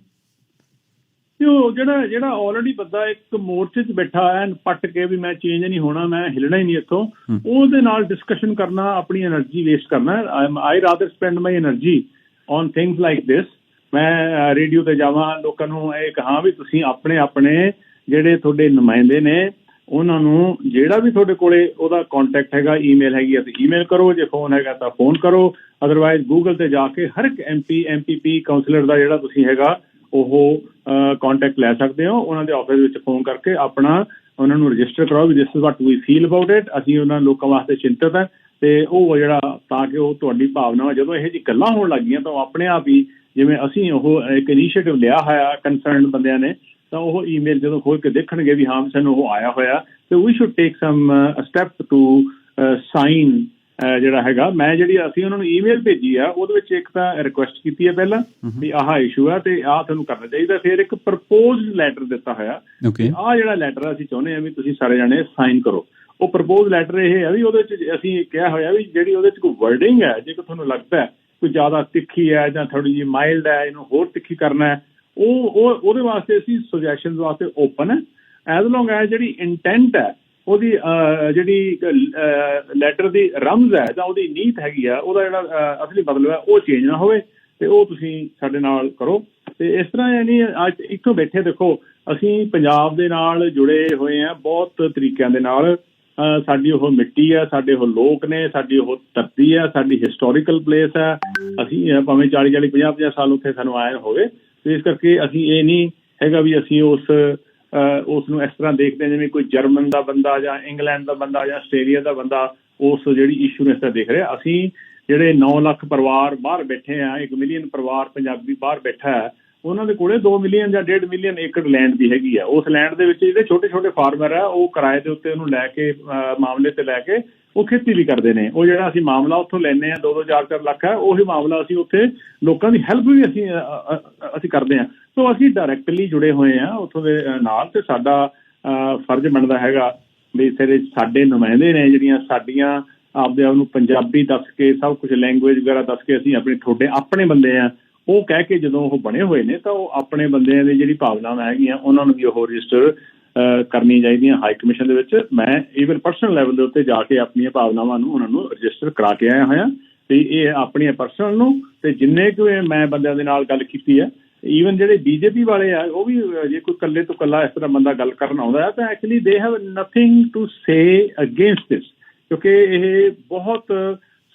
ਉਹ ਜਿਹੜਾ ਆਲਰੇਡੀ ਬੰਦਾ ਇੱਕ ਮੋਰਚੇ 'ਚ ਬੈਠਾ ਹੈ ਪੱਟ ਕੇ ਵੀ ਮੈਂ ਚੇਂਜ ਨਹੀਂ ਹੋਣਾ, ਮੈਂ ਹਿੱਲਣਾ ਹੀ ਨਹੀਂ ਇੱਥੋਂ, ਉਹਦੇ ਨਾਲ ਡਿਸਕਸ਼ਨ ਕਰਨਾ, ਆਪਣੀ એનર્ਜੀ ਵੇਸਟ ਕਰਨਾ। I rather spend my energy on things like this. ਮੈਂ ਰੇਡੀਓ ਤੇ ਜਾਵਾਂ, ਲੋਕਾਂ ਨੂੰ ਇਹ ਕਹਾਂ ਵੀ ਤੁਸੀਂ ਆਪਣੇ ਜਿਹੜੇ ਤੁਹਾਡੇ ਨੁਮਾਇੰਦੇ ਨੇ ਉਹਨਾਂ ਨੂੰ, ਜਿਹੜਾ ਵੀ ਤੁਹਾਡੇ ਕੋਲੇ ਉਹਦਾ ਕੰਟੈਕਟ ਹੈਗਾ, ਈਮੇਲ ਹੈਗੀ ਆ ਤੇ ਈਮੇਲ ਕਰੋ, ਜੇ ਫੋਨ ਹੈਗਾ ਤਾਂ ਫੋਨ ਕਰੋ, ਅਦਰਵਾਈਜ਼ ਗੂਗਲ ਤੇ ਜਾ ਕੇ ਹਰ ਇੱਕ MPP ਕਾਉਂਸਲਰ ਦਾ ਜਿਹੜਾ ਤੁਸੀਂ ਹੈਗਾ ਉਹ ਕੰਟੈਕਟ ਲੈ ਸਕਦੇ ਹੋ। ਉਹਨਾਂ ਦੇ ਆਫਿਸ ਵਿੱਚ ਫੋਨ ਕਰਕੇ ਆਪਣਾ ਉਹਨਾਂ ਨੂੰ ਰਜਿਸਟਰ ਕਰਾਓ ਵੀ this is what we feel about it, ਅਸੀਂ ਉਹਨਾਂ ਲੋਕਾਂ ਵਾਸਤੇ ਚਿੰਤਤ ਹੈ। ਤੇ ਉਹ ਜਿਹੜਾ ਤਾਂ ਕਿ ਉਹ ਤੁਹਾਡੀ ਭਾਵਨਾਵਾਂ ਜਦੋਂ ਇਹੋ ਜਿਹੀ ਗੱਲਾਂ ਹੋਣ ਲੱਗ ਗਈਆਂ ਤਾਂ ਉਹ ਆਪਣੇ ਆਪ ਹੀ, ਜਿਵੇਂ ਅਸੀਂ ਉਹ ਇੱਕ ਇਨੀਸ਼ੀਏਟਿਵ ਲਿਆ ਹੋਇਆ ਕੰਸਰਨਡ ਬੰਦਿਆਂ ਨੇ, ਤਾਂ ਉਹ ਈਮੇਲ ਜਦੋਂ ਖੋਲ ਕੇ ਦੇਖਣਗੇ ਵੀ ਹਾਂ ਸਾਨੂੰ ਉਹ ਆਇਆ ਹੋਇਆ, ਤੇ we should take some step to sign ਜਿਹੜਾ ਹੈਗਾ। ਮੈਂ ਜਿਹੜੀ ਅਸੀਂ ਉਹਨਾਂ ਨੂੰ ਈਮੇਲ ਭੇਜੀ ਆ ਉਹਦੇ ਵਿੱਚ ਇੱਕ ਤਾਂ ਰਿਕੁਐਸਟ ਕੀਤੀ ਹੈ ਪਹਿਲਾਂ ਵੀ ਆਹ ਇਸ਼ੂ ਆ ਤੇ ਆਹ ਤੁਹਾਨੂੰ ਕਰਨਾ ਚਾਹੀਦਾ, ਫਿਰ ਇੱਕ ਪ੍ਰਪੋਜ਼ਡ ਲੈਟਰ ਦਿੱਤਾ ਹੋਇਆ, ਆਹ ਜਿਹੜਾ ਲੈਟਰ ਅਸੀਂ ਚਾਹੁੰਦੇ ਹਾਂ ਵੀ ਤੁਸੀਂ ਸਾਰੇ ਜਾਣੇ ਸਾਈਨ ਕਰੋ। ਉਹ ਪ੍ਰਪੋਜ਼ ਲੈਟਰ ਇਹ ਹੈ ਵੀ ਉਹਦੇ ਚ ਅਸੀਂ ਕਿਹਾ ਹੋਇਆ ਵੀ ਜਿਹੜੀ ਉਹਦੇ ਚ ਕੋਈ ਵਰਡਿੰਗ ਹੈ, ਜੇ ਤੁਹਾਨੂੰ ਲੱਗਦਾ ਹੈ ਕੋਈ ਜ਼ਿਆਦਾ ਤਿੱਖੀ ਹੈ ਜਾਂ ਥੋੜੀ ਜਿਹੀ ਮਾਈਲਡ ਹੈ, ਇਹਨੂੰ ਹੋਰ ਤਿੱਖੀ ਕਰਨਾ ਹੈ, ਉਹਦੇ ਵਾਸਤੇ ਅਸੀਂ ਸੁਜੈਸ਼ਨ ਵਾਸਤੇ ਓਪਨ ਹੈ, ਐਜ਼ ਲੌਂਗ ਐਜ਼ ਜਿਹੜੀ ਇੰਟੈਂਟ ਹੈ ਉਹਦੀ ਜਿਹੜੀ ਲੈਟਰ ਦੀ ਰਮਜ਼ ਹੈ ਜਾਂ ਉਹਦੀ ਨੀਤ ਹੈਗੀ ਆ, ਉਹਦਾ ਜਿਹੜਾ ਅਸਲੀ ਮਤਲਬ ਹੈ ਉਹ ਚੇਂਜ ਨਾ ਹੋਵੇ, ਤੇ ਉਹ ਤੁਸੀਂ ਸਾਡੇ ਨਾਲ ਕਰੋ। ਤੇ ਇਸ ਤਰ੍ਹਾਂ ਯਾਨੀ ਅੱਜ ਇੱਥੋਂ ਬੈਠੇ ਦੇਖੋ ਅਸੀਂ ਪੰਜਾਬ ਦੇ ਨਾਲ ਜੁੜੇ ਹੋਏ ਹਾਂ ਬਹੁਤ ਤਰੀਕਿਆਂ ਦੇ ਨਾਲ। ਸਾਡੀ ਉਹ ਮਿੱਟੀ ਹੈ, ਸਾਡੇ ਉਹ ਲੋਕ ਨੇ, ਸਾਡੀ ਉਹ ਧਰਤੀ ਹੈ, ਸਾਡੀ ਹਿਸਟੋਰੀਕਲ ਪਲੇਸ ਹੈ। ਅਸੀਂ ਭਾਵੇਂ 40 50 ਸਾਲ ਉੱਥੇ ਸਾਨੂੰ ਆਏ ਹੋਵੇ, ਤੇ ਇਸ ਕਰਕੇ ਅਸੀਂ ਇਹ ਨਹੀਂ ਹੈਗਾ ਵੀ ਅਸੀਂ ਉਸ ਨੂੰ ਇਸ ਤਰ੍ਹਾਂ ਦੇਖਦੇ ਹਾਂ ਜਿਵੇਂ ਕੋਈ ਜਰਮਨ ਦਾ ਬੰਦਾ ਜਾਂ ਇੰਗਲੈਂਡ ਦਾ ਬੰਦਾ ਜਾਂ ਆਸਟ੍ਰੇਲੀਆ ਦਾ ਬੰਦਾ ਉਸ ਜਿਹੜੀ ਇਸ਼ੂ ਨੂੰ ਇਸ ਤਰ੍ਹਾਂ ਦੇਖ ਰਿਹਾ। ਅਸੀਂ ਜਿਹੜੇ 9 ਲੱਖ ਪਰਿਵਾਰ ਬਾਹਰ ਬੈਠੇ ਆ, 1 ਮਿਲੀਅਨ ਪਰਿਵਾਰ ਪੰਜਾਬੀ ਬਾਹਰ ਬੈਠਾ ਹੈ, ਉਹਨਾਂ ਦੇ ਕੋਲੇ 2 ਮਿਲੀਅਨ ਜਾਂ 1.5 ਮਿਲੀਅਨ ਏਕੜ ਲੈਂਡ ਦੀ ਹੈਗੀ ਆ। ਉਸ ਲੈਂਡ ਦੇ ਵਿੱਚ ਜਿਹੜੇ ਛੋਟੇ ਫਾਰਮਰ ਆ ਉਹ ਕਿਰਾਏ ਦੇ ਉੱਤੇ ਉਹਨੂੰ ਲੈ ਕੇ ਮਾਮਲੇ ਤੇ ਲੈ ਕੇ ਉਹ ਖੇਤੀ ਵੀ ਕਰਦੇ ਨੇ। ਉਹ ਜਿਹੜਾ ਅਸੀਂ ਮਾਮਲਾ ਉੱਥੋਂ ਲੈਂਦੇ ਹਾਂ 2-2 4-4 ਲੱਖ ਹੈ, ਉਹੀ ਮਾਮਲਾ ਅਸੀਂ ਉੱਥੇ ਲੋਕਾਂ ਦੀ ਹੈਲਪ ਵੀ ਅਸੀਂ ਕਰਦੇ ਹਾਂ। ਸੋ ਅਸੀਂ ਡਾਇਰੈਕਟਲੀ ਜੁੜੇ ਹੋਏ ਹਾਂ ਉੱਥੋਂ ਦੇ ਨਾਲ, ਤੇ ਸਾਡਾ ਫਰਜ਼ ਬਣਦਾ ਹੈਗਾ ਵੀ ਸਾਡੇ ਨੁਮਾਇੰਦੇ ਨੇ ਜਿਹੜੀਆਂ ਸਾਡੀਆਂ ਆਪਦੇ ਆਪ ਨੂੰ ਪੰਜਾਬੀ ਦੱਸ ਕੇ ਸਭ ਕੁਝ ਲੈਂਗੁਏਜ ਵਗੈਰਾ ਦੱਸ ਕੇ ਅਸੀਂ ਤੁਹਾਡੇ ਆਪਣੇ ਬੰਦੇ ਆ ਉਹ ਕਹਿ ਕੇ ਜਦੋਂ ਉਹ ਬਣੇ ਹੋਏ ਨੇ ਤਾਂ ਉਹ ਆਪਣੇ ਬੰਦਿਆਂ ਦੀ ਜਿਹੜੀ ਭਾਵਨਾਵਾਂ ਹੈਗੀਆਂ ਉਹਨਾਂ ਨੂੰ ਵੀ ਉਹ ਰਜਿਸਟਰ ਕਰਨੀਆਂ ਚਾਹੀਦੀਆਂ ਹਾਈ ਕਮਿਸ਼ਨ ਦੇ ਵਿੱਚ। ਮੈਂ ਈਵਨ ਪਰਸਨਲ ਲੈਵਲ ਦੇ ਉੱਤੇ ਜਾ ਕੇ ਆਪਣੀਆਂ ਭਾਵਨਾਵਾਂ ਨੂੰ ਉਹਨਾਂ ਨੂੰ ਰਜਿਸਟਰ ਕਰਾ ਕੇ ਆਇਆ ਹੋਇਆ, ਤੇ ਇਹ ਆਪਣੀਆਂ ਪਰਸਨਲ ਨੂੰ ਤੇ ਜਿੰਨੇ ਕੁ ਮੈਂ ਬੰਦਿਆਂ ਦੇ ਨਾਲ ਗੱਲ ਕੀਤੀ ਹੈ, ਈਵਨ ਜਿਹੜੇ ਬੀਜੇਪੀ ਵਾਲੇ ਆ ਉਹ ਵੀ ਜੇ ਕੋਈ ਇਕੱਲੇ ਤੋਂ ਇਕੱਲਾ ਇਸ ਤਰ੍ਹਾਂ ਬੰਦਾ ਗੱਲ ਕਰਨ ਆਉਂਦਾ ਹੈ ਤਾਂ actually they have nothing to say against this, ਕਿਉਂਕਿ ਇਹ ਬਹੁਤ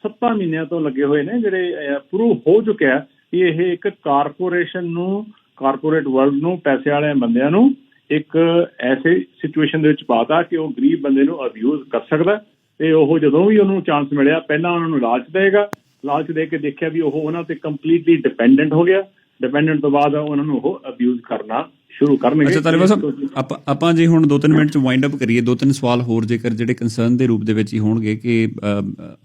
7 ਮਹੀਨਿਆਂ ਤੋਂ ਲੱਗੇ ਹੋਏ ਨੇ, ਜਿਹੜੇ ਪ੍ਰੂਵ ਹੋ ਚੁੱਕਿਆ ਕਿ ਇਹ ਇੱਕ ਕਾਰਪੋਰੇਸ਼ਨ ਨੂੰ, ਕਾਰਪੋਰੇਟ ਵਰਲਡ ਨੂੰ, ਪੈਸੇ ਵਾਲੇ ਬੰਦਿਆਂ ਨੂੰ ਇੱਕ ਐਸੇ ਸਿਚੁਏਸ਼ਨ ਦੇ ਵਿੱਚ ਪਾਤਾ ਕਿ ਉਹ ਗਰੀਬ ਬੰਦੇ ਨੂੰ ਅਬਿਊਜ਼ ਕਰ ਸਕਦਾ, ਤੇ ਉਹ ਜਦੋਂ ਵੀ ਉਹਨੂੰ ਚਾਂਸ ਮਿਲਿਆ ਪਹਿਲਾਂ ਉਹਨਾਂ ਨੂੰ ਲਾਲਚ ਦੇਗਾ, ਲਾਲਚ ਦੇ ਕੇ ਦੇਖਿਆ ਵੀ ਉਹ ਉਹਨਾਂ ਤੇ ਕੰਪਲੀਟਲੀ ਡਿਪੈਂਡੈਂਟ ਹੋ ਗਿਆ, ਡਿਪੈਂਡੈਂਟ ਤੋਂ ਬਾਅਦ ਉਹਨਾਂ ਨੂੰ ਉਹ ਅਬਿਊਜ਼ ਕਰਨਾ ਸ਼ੁਰੂ ਕਰਨਗੇ। ਅੱਛਾ ਤਾਲਿਬਾ ਸਾਹਿਬ, ਆਪਾਂ ਜੇ ਹੁਣ 2-3 ਮਿੰਟ 'ਚ ਵਾਈਂਡ ਅਪ ਕਰੀਏ, 2-3 ਸਵਾਲ ਹੋਰ ਜੇਕਰ ਜਿਹੜੇ ਕੰਸਰਨ ਦੇ ਰੂਪ ਦੇ ਵਿੱਚ ਹੀ ਹੋਣਗੇ ਕਿ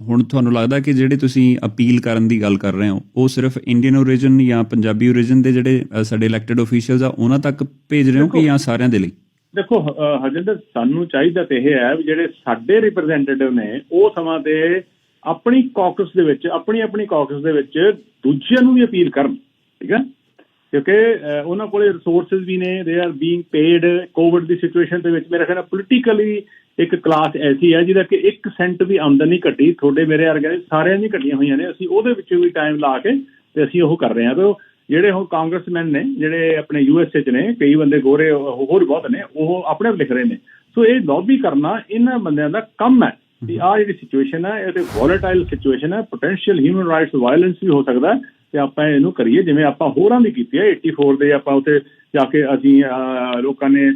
ਹੁਣ ਤੁਹਾਨੂੰ ਲੱਗਦਾ ਕਿ ਜਿਹੜੇ ਤੁਸੀਂ ਅਪੀਲ ਕਰਨ ਦੀ ਗੱਲ ਕਰ ਰਹੇ ਹੋ ਉਹ ਸਿਰਫ ਇੰਡੀਅਨ ਓਰੀਜਨ ਜਾਂ ਪੰਜਾਬੀ ਓਰੀਜਨ ਦੇ ਜਿਹੜੇ ਸਾਡੇ ਇਲੈਕਟਡ ਅਫੀਸ਼ੀਅਲਸ ਆ ਉਹਨਾਂ ਤੱਕ ਭੇਜ ਰਹੇ ਹੋ ਕਿ ਜਾਂ ਸਾਰਿਆਂ ਦੇ ਲਈ? ਦੇਖੋ ਹਰਜਿੰਦਰ, ਸਾਨੂੰ ਚਾਹੀਦਾ ਤੇ ਇਹ ਹੈ ਵੀ ਜਿਹੜੇ ਸਾਡੇ ਰਿਪਰੈਜ਼ੈਂਟੇਟਿਵ ਨੇ ਉਹ ਸਮਾਂ ਤੇ ਆਪਣੀ ਕਾਕਸ ਦੇ ਵਿੱਚ, ਆਪਣੀ ਕਾਕਸ ਦੇ ਵਿੱਚ ਦੂਜਿਆਂ ਨੂੰ ਵੀ ਅਪੀਲ ਕਰਨ, ਠੀਕ ਹੈ, ਕਿਉਂਕਿ ਉਹਨਾਂ ਕੋਲੇ ਰਿਸੋਰਸਿਸ ਵੀ ਨੇ, they are being paid. Covid the situation ਦੇ ਵਿੱਚ ਮੇਰਾ ਖਿਆਲ ਪੋਲੀਟੀਕਲੀ ਇੱਕ ਕਲਾਸ ਐਸੀ ਹੈ ਜਿਹਦਾ ਕਿ 1 ਸੈਂਟ ਵੀ ਆਮਦਨੀ ਘਟੀ, ਤੁਹਾਡੇ ਮੇਰੇ ਵਰਗੇ ਸਾਰਿਆਂ ਦੀ ਘਟੀਆਂ ਹੋਈਆਂ ਨੇ, ਅਸੀਂ ਉਹਦੇ ਵਿੱਚ ਵੀ ਟਾਈਮ ਲਾ ਕੇ ਤੇ ਅਸੀਂ ਉਹ ਕਰ ਰਹੇ ਹਾਂ। ਤੇ ਜਿਹੜੇ ਹੁਣ ਕਾਂਗਰਸਮੈਨ ਨੇ ਜਿਹੜੇ ਆਪਣੇ USA 'ਚ ਨੇ, ਕਈ ਬੰਦੇ ਗੋਰੇ ਹੋਰ ਬਹੁਤ ਨੇ, ਉਹ ਆਪਣੇ ਆਪ ਲਿਖ ਰਹੇ ਨੇ। ਸੋ ਇਹ ਲੌਬੀ ਕਰਨਾ ਇਹਨਾਂ ਬੰਦਿਆਂ ਦਾ ਕੰਮ ਹੈ ਕਿ ਆਹ ਜਿਹੜੀ ਸਿਚੁਏਸ਼ਨ ਹੈ ਇਹ ਤੇ ਵੋਲੇਟਾਈਲ ਸਿਚੁਏਸ਼ਨ ਹੈ, ਪੋਟੈਂਸ਼ੀਅਲ ਹਿਊਮਨ ਰਾਈਟਸ ਵਾਇਲੈਂਸ ਵੀ ਹੋ ਸਕਦਾ, ਤੇ ਆਪਾਂ ਇਹਨੂੰ ਕਰੀਏ ਜਿਵੇਂ ਆਪਾਂ ਹੋਰਾਂ ਦੀ ਕੀਤੀ ਹੈ। 84 ਦੇ ਆਪਾਂ ਉੱਥੇ ਜਾ ਕੇ ਅਸੀਂ ਲੋਕਾਂ ਨੇ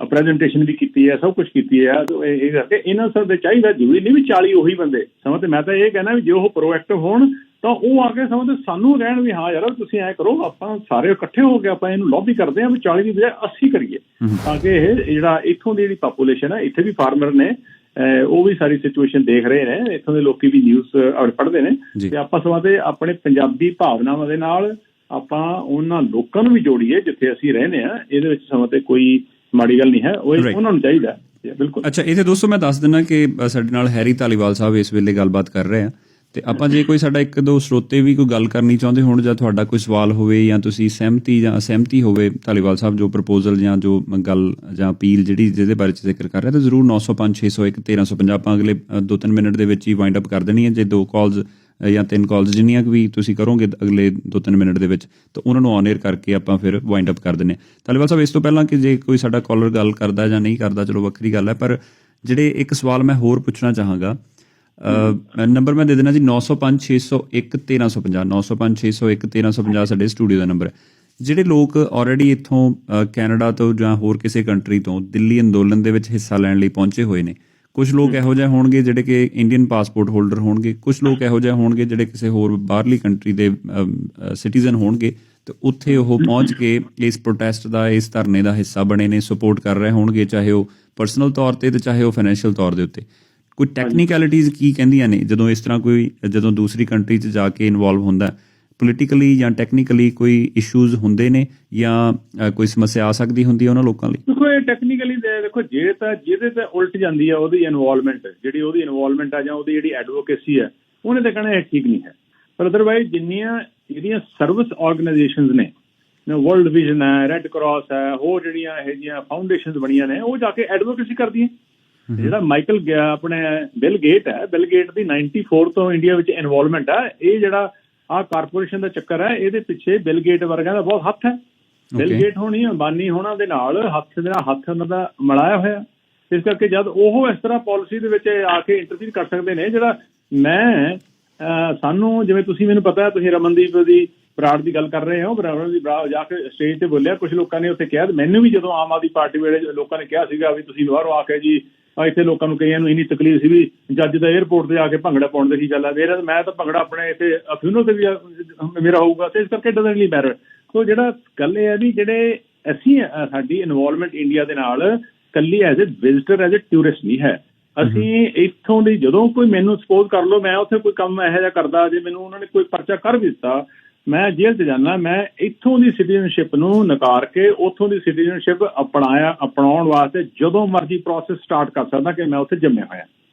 ਪ੍ਰੈਜੈਂਟੇਸ਼ਨ ਵੀ ਕੀਤੀ ਹੈ, ਸਭ ਕੁਛ ਕੀਤੀ ਹੈ। ਇਹ ਕਰਕੇ ਇਹਨਾਂ ਸਭ ਦੇ ਚਾਹੀਦਾ, ਜ਼ਰੂਰੀ ਨਹੀਂ ਵੀ 40 ਉਹੀ ਬੰਦੇ ਸਮਾਂ, ਤੇ ਮੈਂ ਤਾਂ ਇਹ ਕਹਿਣਾ ਵੀ ਜੇ ਉਹ ਪ੍ਰੋਐਕਟਿਵ ਹੋਣ ਤਾਂ ਉਹ ਆ ਕੇ ਸਮਾਂ ਤੇ ਸਾਨੂੰ ਰਹਿਣ ਵੀ ਹਾਂ ਯਾਰ ਤੁਸੀਂ ਐਂ ਕਰੋ, ਆਪਾਂ ਸਾਰੇ ਇਕੱਠੇ ਹੋ ਕੇ ਆਪਾਂ ਇਹਨੂੰ ਲੌਬੀ ਕਰਦੇ ਹਾਂ ਵੀ 40 ਦੀ ਬਜਾਏ 80 ਕਰੀਏ, ਤਾਂ ਕਿ ਇਹ ਜਿਹੜਾ ਇੱਥੋਂ ਦੀ ਜਿਹੜੀ ਪਾਪੂਲੇਸ਼ਨ ਹੈ, ਇੱਥੇ ਵੀ ਫਾਰਮਰ ਨੇ, ਉਹ ਵੀ ਸਾਰੀ ਸਿਚੁਏਸ਼ਨ ਦੇਖ ਰਹੇ ਨੇ, ਇੱਥੋਂ ਦੇ ਲੋਕੀ ਵੀ ਨਿਊਜ਼ ਪੜ੍ਹਦੇ ਨੇ, ਤੇ ਆਪਾਂ ਸਮਾਂ ਤੇ ਆਪਣੇ ਪੰਜਾਬੀ ਭਾਵਨਾਵਾਂ ਦੇ ਨਾਲ ਆਪਾਂ ਉਹਨਾਂ ਲੋਕਾਂ ਨੂੰ ਵੀ ਜੋੜੀਏ ਜਿੱਥੇ ਅਸੀਂ ਰਹਿੰਦੇ ਹਾਂ। ਇਹਦੇ ਵਿੱਚ ਸਮਾਂ ਤੇ ਕੋਈ ਮਾੜੀ ਗੱਲ ਨਹੀਂ ਹੈ, ਉਹ ਉਹਨਾਂ ਨੂੰ ਚਾਹੀਦਾ। ਬਿਲਕੁਲ। ਅੱਛਾ, ਇੱਥੇ ਦੋਸਤੋ ਮੈਂ ਦੱਸ ਦਿੰਦਾ ਕਿ ਸਾਡੇ ਨਾਲ ਹੈਰੀ ਧਾਲੀਵਾਲ ਸਾਹਿਬ ਇਸ ਵੇਲੇ ਗੱਲਬਾਤ ਕਰ ਰਹੇ ਆ, ਤੇ ਆਪਾਂ ਜੇ ਕੋਈ ਸਾਡਾ ਇੱਕ ਦੋ ਸਰੋਤੇ ਵੀ ਕੋਈ ਗੱਲ ਕਰਨੀ ਚਾਹੁੰਦੇ ਹੋਣ ਜਾਂ ਤੁਹਾਡਾ ਕੋਈ ਸਵਾਲ ਹੋਵੇ ਜਾਂ ਤੁਸੀਂ ਸਹਿਮਤੀ ਜਾਂ ਅਸਹਿਮਤੀ ਹੋਵੇ ਧਾਲੀਵਾਲ ਸਾਹਿਬ ਜੋ ਪ੍ਰਪੋਜ਼ਲ ਜਾਂ ਜੋ ਗੱਲ ਜਾਂ ਅਪੀਲ ਜਿਹਦੇ ਬਾਰੇ ਚ ਜ਼ਿਕਰ ਕਰ ਰਿਹਾ, ਤਾਂ ਜ਼ਰੂਰ 905 601 1350 ਆਪਾਂ ਅਗਲੇ 2-3 ਮਿੰਟ ਦੇ ਵਿੱਚ ਹੀ ਵਾਈਂਡ ਅਪ ਕਰ ਦੇਣੀ ਹੈ। ਜੇ 2 ਕਾਲਸ ਜਾਂ 3 ਕਾਲਸ ਜਿੰਨੀਆਂ ਵੀ ਤੁਸੀਂ ਕਰੋਗੇ ਅਗਲੇ 2-3 ਮਿੰਟ ਦੇ ਵਿੱਚ, ਤਾਂ ਉਹਨਾਂ ਨੂੰ ਔਨ ਏਅਰ ਕਰਕੇ ਆਪਾਂ ਫਿਰ ਵਾਈਂਡ ਅਪ ਕਰ ਦਿੰਦੇ ਹਾਂ। ਧਾਲੀਵਾਲ ਸਾਹਿਬ, ਇਸ ਤੋਂ ਪਹਿਲਾਂ ਕਿ ਜੇ ਕੋਈ ਸਾਡਾ ਕਾਲਰ ਗੱਲ ਕਰਦਾ ਜਾਂ ਨਹੀਂ ਕਰਦਾ, ਚਲੋ ਵੱਖਰੀ ਗੱਲ ਹੈ, ਪਰ ਜਿਹੜੇ ਇੱਕ ਸਵਾਲ ਮੈਂ ਹੋਰ ਪੁੱਛਣਾ ਚਾਹਾਂਗਾ, ਨੰਬਰ ਮੈਂ ਦੇ ਦੇਣਾ ਜੀ 905 601 1350 905 601 1350 ਸਾਡੇ ਸਟੂਡੀਓ ਦਾ ਨੰਬਰ ਹੈ। ਜਿਹੜੇ ਲੋਕ ਆਲਰੇਡੀ ਇੱਥੋਂ ਕੈਨੇਡਾ ਤੋਂ ਜਾਂ ਹੋਰ ਕਿਸੇ ਕੰਟਰੀ ਤੋਂ ਦਿੱਲੀ ਅੰਦੋਲਨ ਦੇ ਵਿੱਚ ਹਿੱਸਾ ਲੈਣ ਲਈ ਪਹੁੰਚੇ ਹੋਏ ਨੇ, ਕੁਝ ਲੋਕ ਇਹੋ ਜਿਹੇ ਹੋਣਗੇ ਜਿਹੜੇ ਕਿ ਇੰਡੀਅਨ ਪਾਸਪੋਰਟ ਹੋਲਡਰ ਹੋਣਗੇ, ਕੁਝ ਲੋਕ ਇਹੋ ਜਿਹੇ ਹੋਣਗੇ ਜਿਹੜੇ ਕਿਸੇ ਹੋਰ ਬਾਹਰਲੀ ਕੰਟਰੀ ਦੇ ਸਿਟੀਜ਼ਨ ਹੋਣਗੇ, ਤੇ ਉੱਥੇ ਉਹ ਪਹੁੰਚ ਕੇ ਇਸ ਪ੍ਰੋਟੈਸਟ ਦਾ, ਇਸ ਧਰਨੇ ਦਾ ਹਿੱਸਾ ਬਣੇ ਨੇ, ਸਪੋਰਟ ਕਰ ਰਹੇ ਹੋਣਗੇ, ਚਾਹੇ ਉਹ ਪਰਸਨਲ ਤੌਰ ਤੇ ਚਾਹੇ ਉਹ ਫਾਈਨੈਂਸ਼ੀਅਲ ਤੌਰ ਦੇ ਉੱਤੇ। ਕੋਈ ਟੈਕਨੀਕੈਲਿਟੀਜ਼ ਕੀ ਕਹਿੰਦੀਆਂ ਨੇ ਜਦੋਂ ਇਸ ਤਰ੍ਹਾਂ ਜਦੋਂ ਦੂਸਰੀ ਕੰਟਰੀ 'ਚ ਜਾ ਕੇ ਇਨਵੋਲਵ ਹੁੰਦਾ, ਪੋਲੀਟੀਕਲੀ ਜਾਂ ਟੈਕਨੀਕਲੀ ਕੋਈ ਇਸ਼ੂਜ਼ ਹੁੰਦੇ ਨੇ ਜਾਂ ਕੋਈ ਸਮੱਸਿਆ ਆ ਸਕਦੀ ਹੁੰਦੀ ਹੈ ਉਹਨਾਂ ਲੋਕਾਂ ਲਈ? ਦੇਖੋ, ਇਹ ਟੈਕਨੀਕਲੀ ਦੇਖੋ, ਜੇ ਤਾਂ ਜਿਹਦੇ ਤੇ ਉਲਟ ਜਾਂਦੀ ਹੈ ਉਹਦੀ ਇਨਵੋਲਵਮੈਂਟ, ਜਿਹੜੀ ਉਹਦੀ ਇਨਵੋਲਵਮੈਂਟ ਆ ਜਾਂ ਉਹਦੀ ਜਿਹੜੀ ਐਡਵੋਕੇਸੀ ਹੈ, ਉਹਨੇ ਤਾਂ ਕਹਿਣਾ ਇਹ ਠੀਕ ਨਹੀਂ ਹੈ। ਪਰ ਅਦਰਵਾਈਜ਼ ਜਿੰਨੀਆਂ ਜਿਹੜੀਆਂ ਸਰਵਿਸ ਆਰਗੇਨਾਈਜੇਸ਼ਨਸ ਨੇ, ਵਰਲਡ ਵਿਜ਼ਨ ਹੈ, ਰੈੱਡ ਕਰਾਸ ਹੈ, ਹੋਰ ਜਿਹੜੀਆਂ ਇਹੋ ਜਿਹੀਆਂ ਫਾਊਂਡੇਸ਼ਨਸ ਬਣੀਆਂ ਨੇ, ਉਹ ਜਾ ਕੇ ਐਡਵੋਕੇਸੀ ਕਰਦੀਆਂ। ਜਿਹੜਾ ਮਾਈਕਲ ਆਪਣੇ ਬਿਲ ਗੇਟ ਹੈ, ਬਿਲ ਗੇਟ ਦੀ 94 ਤੋਂ ਇੰਡੀਆ ਵਿੱਚ ਇਨਵੋਲਵਮੈਂਟ ਹੈ। ਇਹ ਜਿਹੜਾ ਆਹ ਕਾਰਪੋਰੇਸ਼ਨ ਦਾ ਚੱਕਰ ਹੈ, ਇਹਦੇ ਪਿੱਛੇ ਬਿਲ ਗੇਟ ਵਰਗਿਆਂ ਦਾ ਬਹੁਤ ਹੱਥ ਹੈ। ਬਿਲ ਗੇਟ ਹੋਣੀ, ਅੰਬਾਨੀ ਹੋਣਾ ਦੇ ਨਾਲ ਹੱਥ ਉਹਨਾਂ ਦਾ ਮਿਲਾਇਆ ਹੋਇਆ। ਇਸ ਕਰਕੇ ਜਦ ਉਹ ਇਸ ਤਰ੍ਹਾਂ ਪਾਲਿਸੀ ਦੇ ਵਿੱਚ ਆ ਕੇ ਇੰਟਰਫੀਅਰ ਕਰ ਸਕਦੇ ਨੇ, ਜਿਹੜਾ ਸਾਨੂੰ, ਜਿਵੇਂ ਤੁਸੀਂ ਮੈਨੂੰ ਪਤਾ, ਤੁਸੀਂ ਰਮਨਦੀਪ ਦੀ ਬਰਾੜ ਦੀ ਗੱਲ ਕਰ ਰਹੇ ਹੋ, ਰਮਨਦੀਪ ਬਰਾੜ ਜਾ ਕੇ ਸਟੇਜ ਤੇ ਬੋਲਿਆ, ਕੁਝ ਲੋਕਾਂ ਨੇ ਉੱਥੇ ਕਿਹਾ, ਮੈਨੂੰ ਵੀ ਜਦੋਂ ਆਮ ਆਦਮੀ ਪਾਰਟੀ ਵੇਲੇ ਲੋਕਾਂ ਨੇ ਕਿਹਾ ਸੀਗਾ ਵੀ ਤੁਸੀਂ ਬਾਹਰੋਂ ਆ ਕੇ ਜੀ ਇੱਥੇ ਲੋਕਾਂ ਨੂੰ ਕਈਆਂ ਨੂੰ ਇੰਨੀ ਤਕਲੀਫ ਸੀ ਵੀ ਜੱਜ ਦਾ ਏਅਰਪੋਰਟ ਤੇ ਜਾ ਕੇ ਭੰਗੜਾ ਪਾਉਣ ਦੀ ਕੀ ਗੱਲ ਹੈ, ਮੈਂ ਤਾਂ ਭੰਗੜਾ ਆਪਣੇ ਇੱਥੇ ਫਿਊਨਲ ਤੇ ਵੀ ਮੇਰਾ ਹੋਊਗਾ, ਤੇ ਇਸ ਕਰਕੇ ਡਜ਼ਨਟਲੀ ਮੈਟਰ। ਸੋ ਜਿਹੜਾ ਗੱਲ ਇਹ ਹੈ ਵੀ ਜਿਹੜੇ ਅਸੀਂ, ਸਾਡੀ ਇਨਵੋਲਵਮੈਂਟ ਇੰਡੀਆ ਦੇ ਨਾਲ ਇਕੱਲੀ as a visitor, as a tourist ਨਹੀਂ ਹੈ। ਅਸੀਂ ਇੱਥੋਂ ਦੀ, ਜਦੋਂ ਕੋਈ ਮੈਨੂੰ ਸਪੋਜ਼ ਕਰ ਲਓ ਮੈਂ ਉੱਥੇ ਕੋਈ ਕੰਮ ਇਹੋ ਜਿਹਾ ਕਰਦਾ, ਜੇ ਮੈਨੂੰ ਉਹਨਾਂ ਨੇ ਕੋਈ ਪਰਚਾ ਕਰ ਵੀ ਦਿੱਤਾ, ਮੈਂ ਜੇਲ੍ਹ 'ਚ ਜਾਂਦਾ, ਮੈਂ ਇੱਥੋਂ ਦੀ ਸਿਟੀਜ਼ਨਸ਼ਿਪ ਨੂੰ ਨਕਾਰ ਕੇ ਉੱਥੋਂ ਦੀ ਸਿਟੀਜ਼ਨਸ਼ਿਪ ਅਪਣਾਉਣ ਵਾਸਤੇ ਜਦੋਂ ਮਰਜ਼ੀ ਪ੍ਰੋਸੈਸ ਸਟਾਰਟ ਕਰ ਸਕਦਾ ਕਿ ਮੈਂ ਉੱਥੇ ਜੰਮਿਆ ਹੋਇਆ।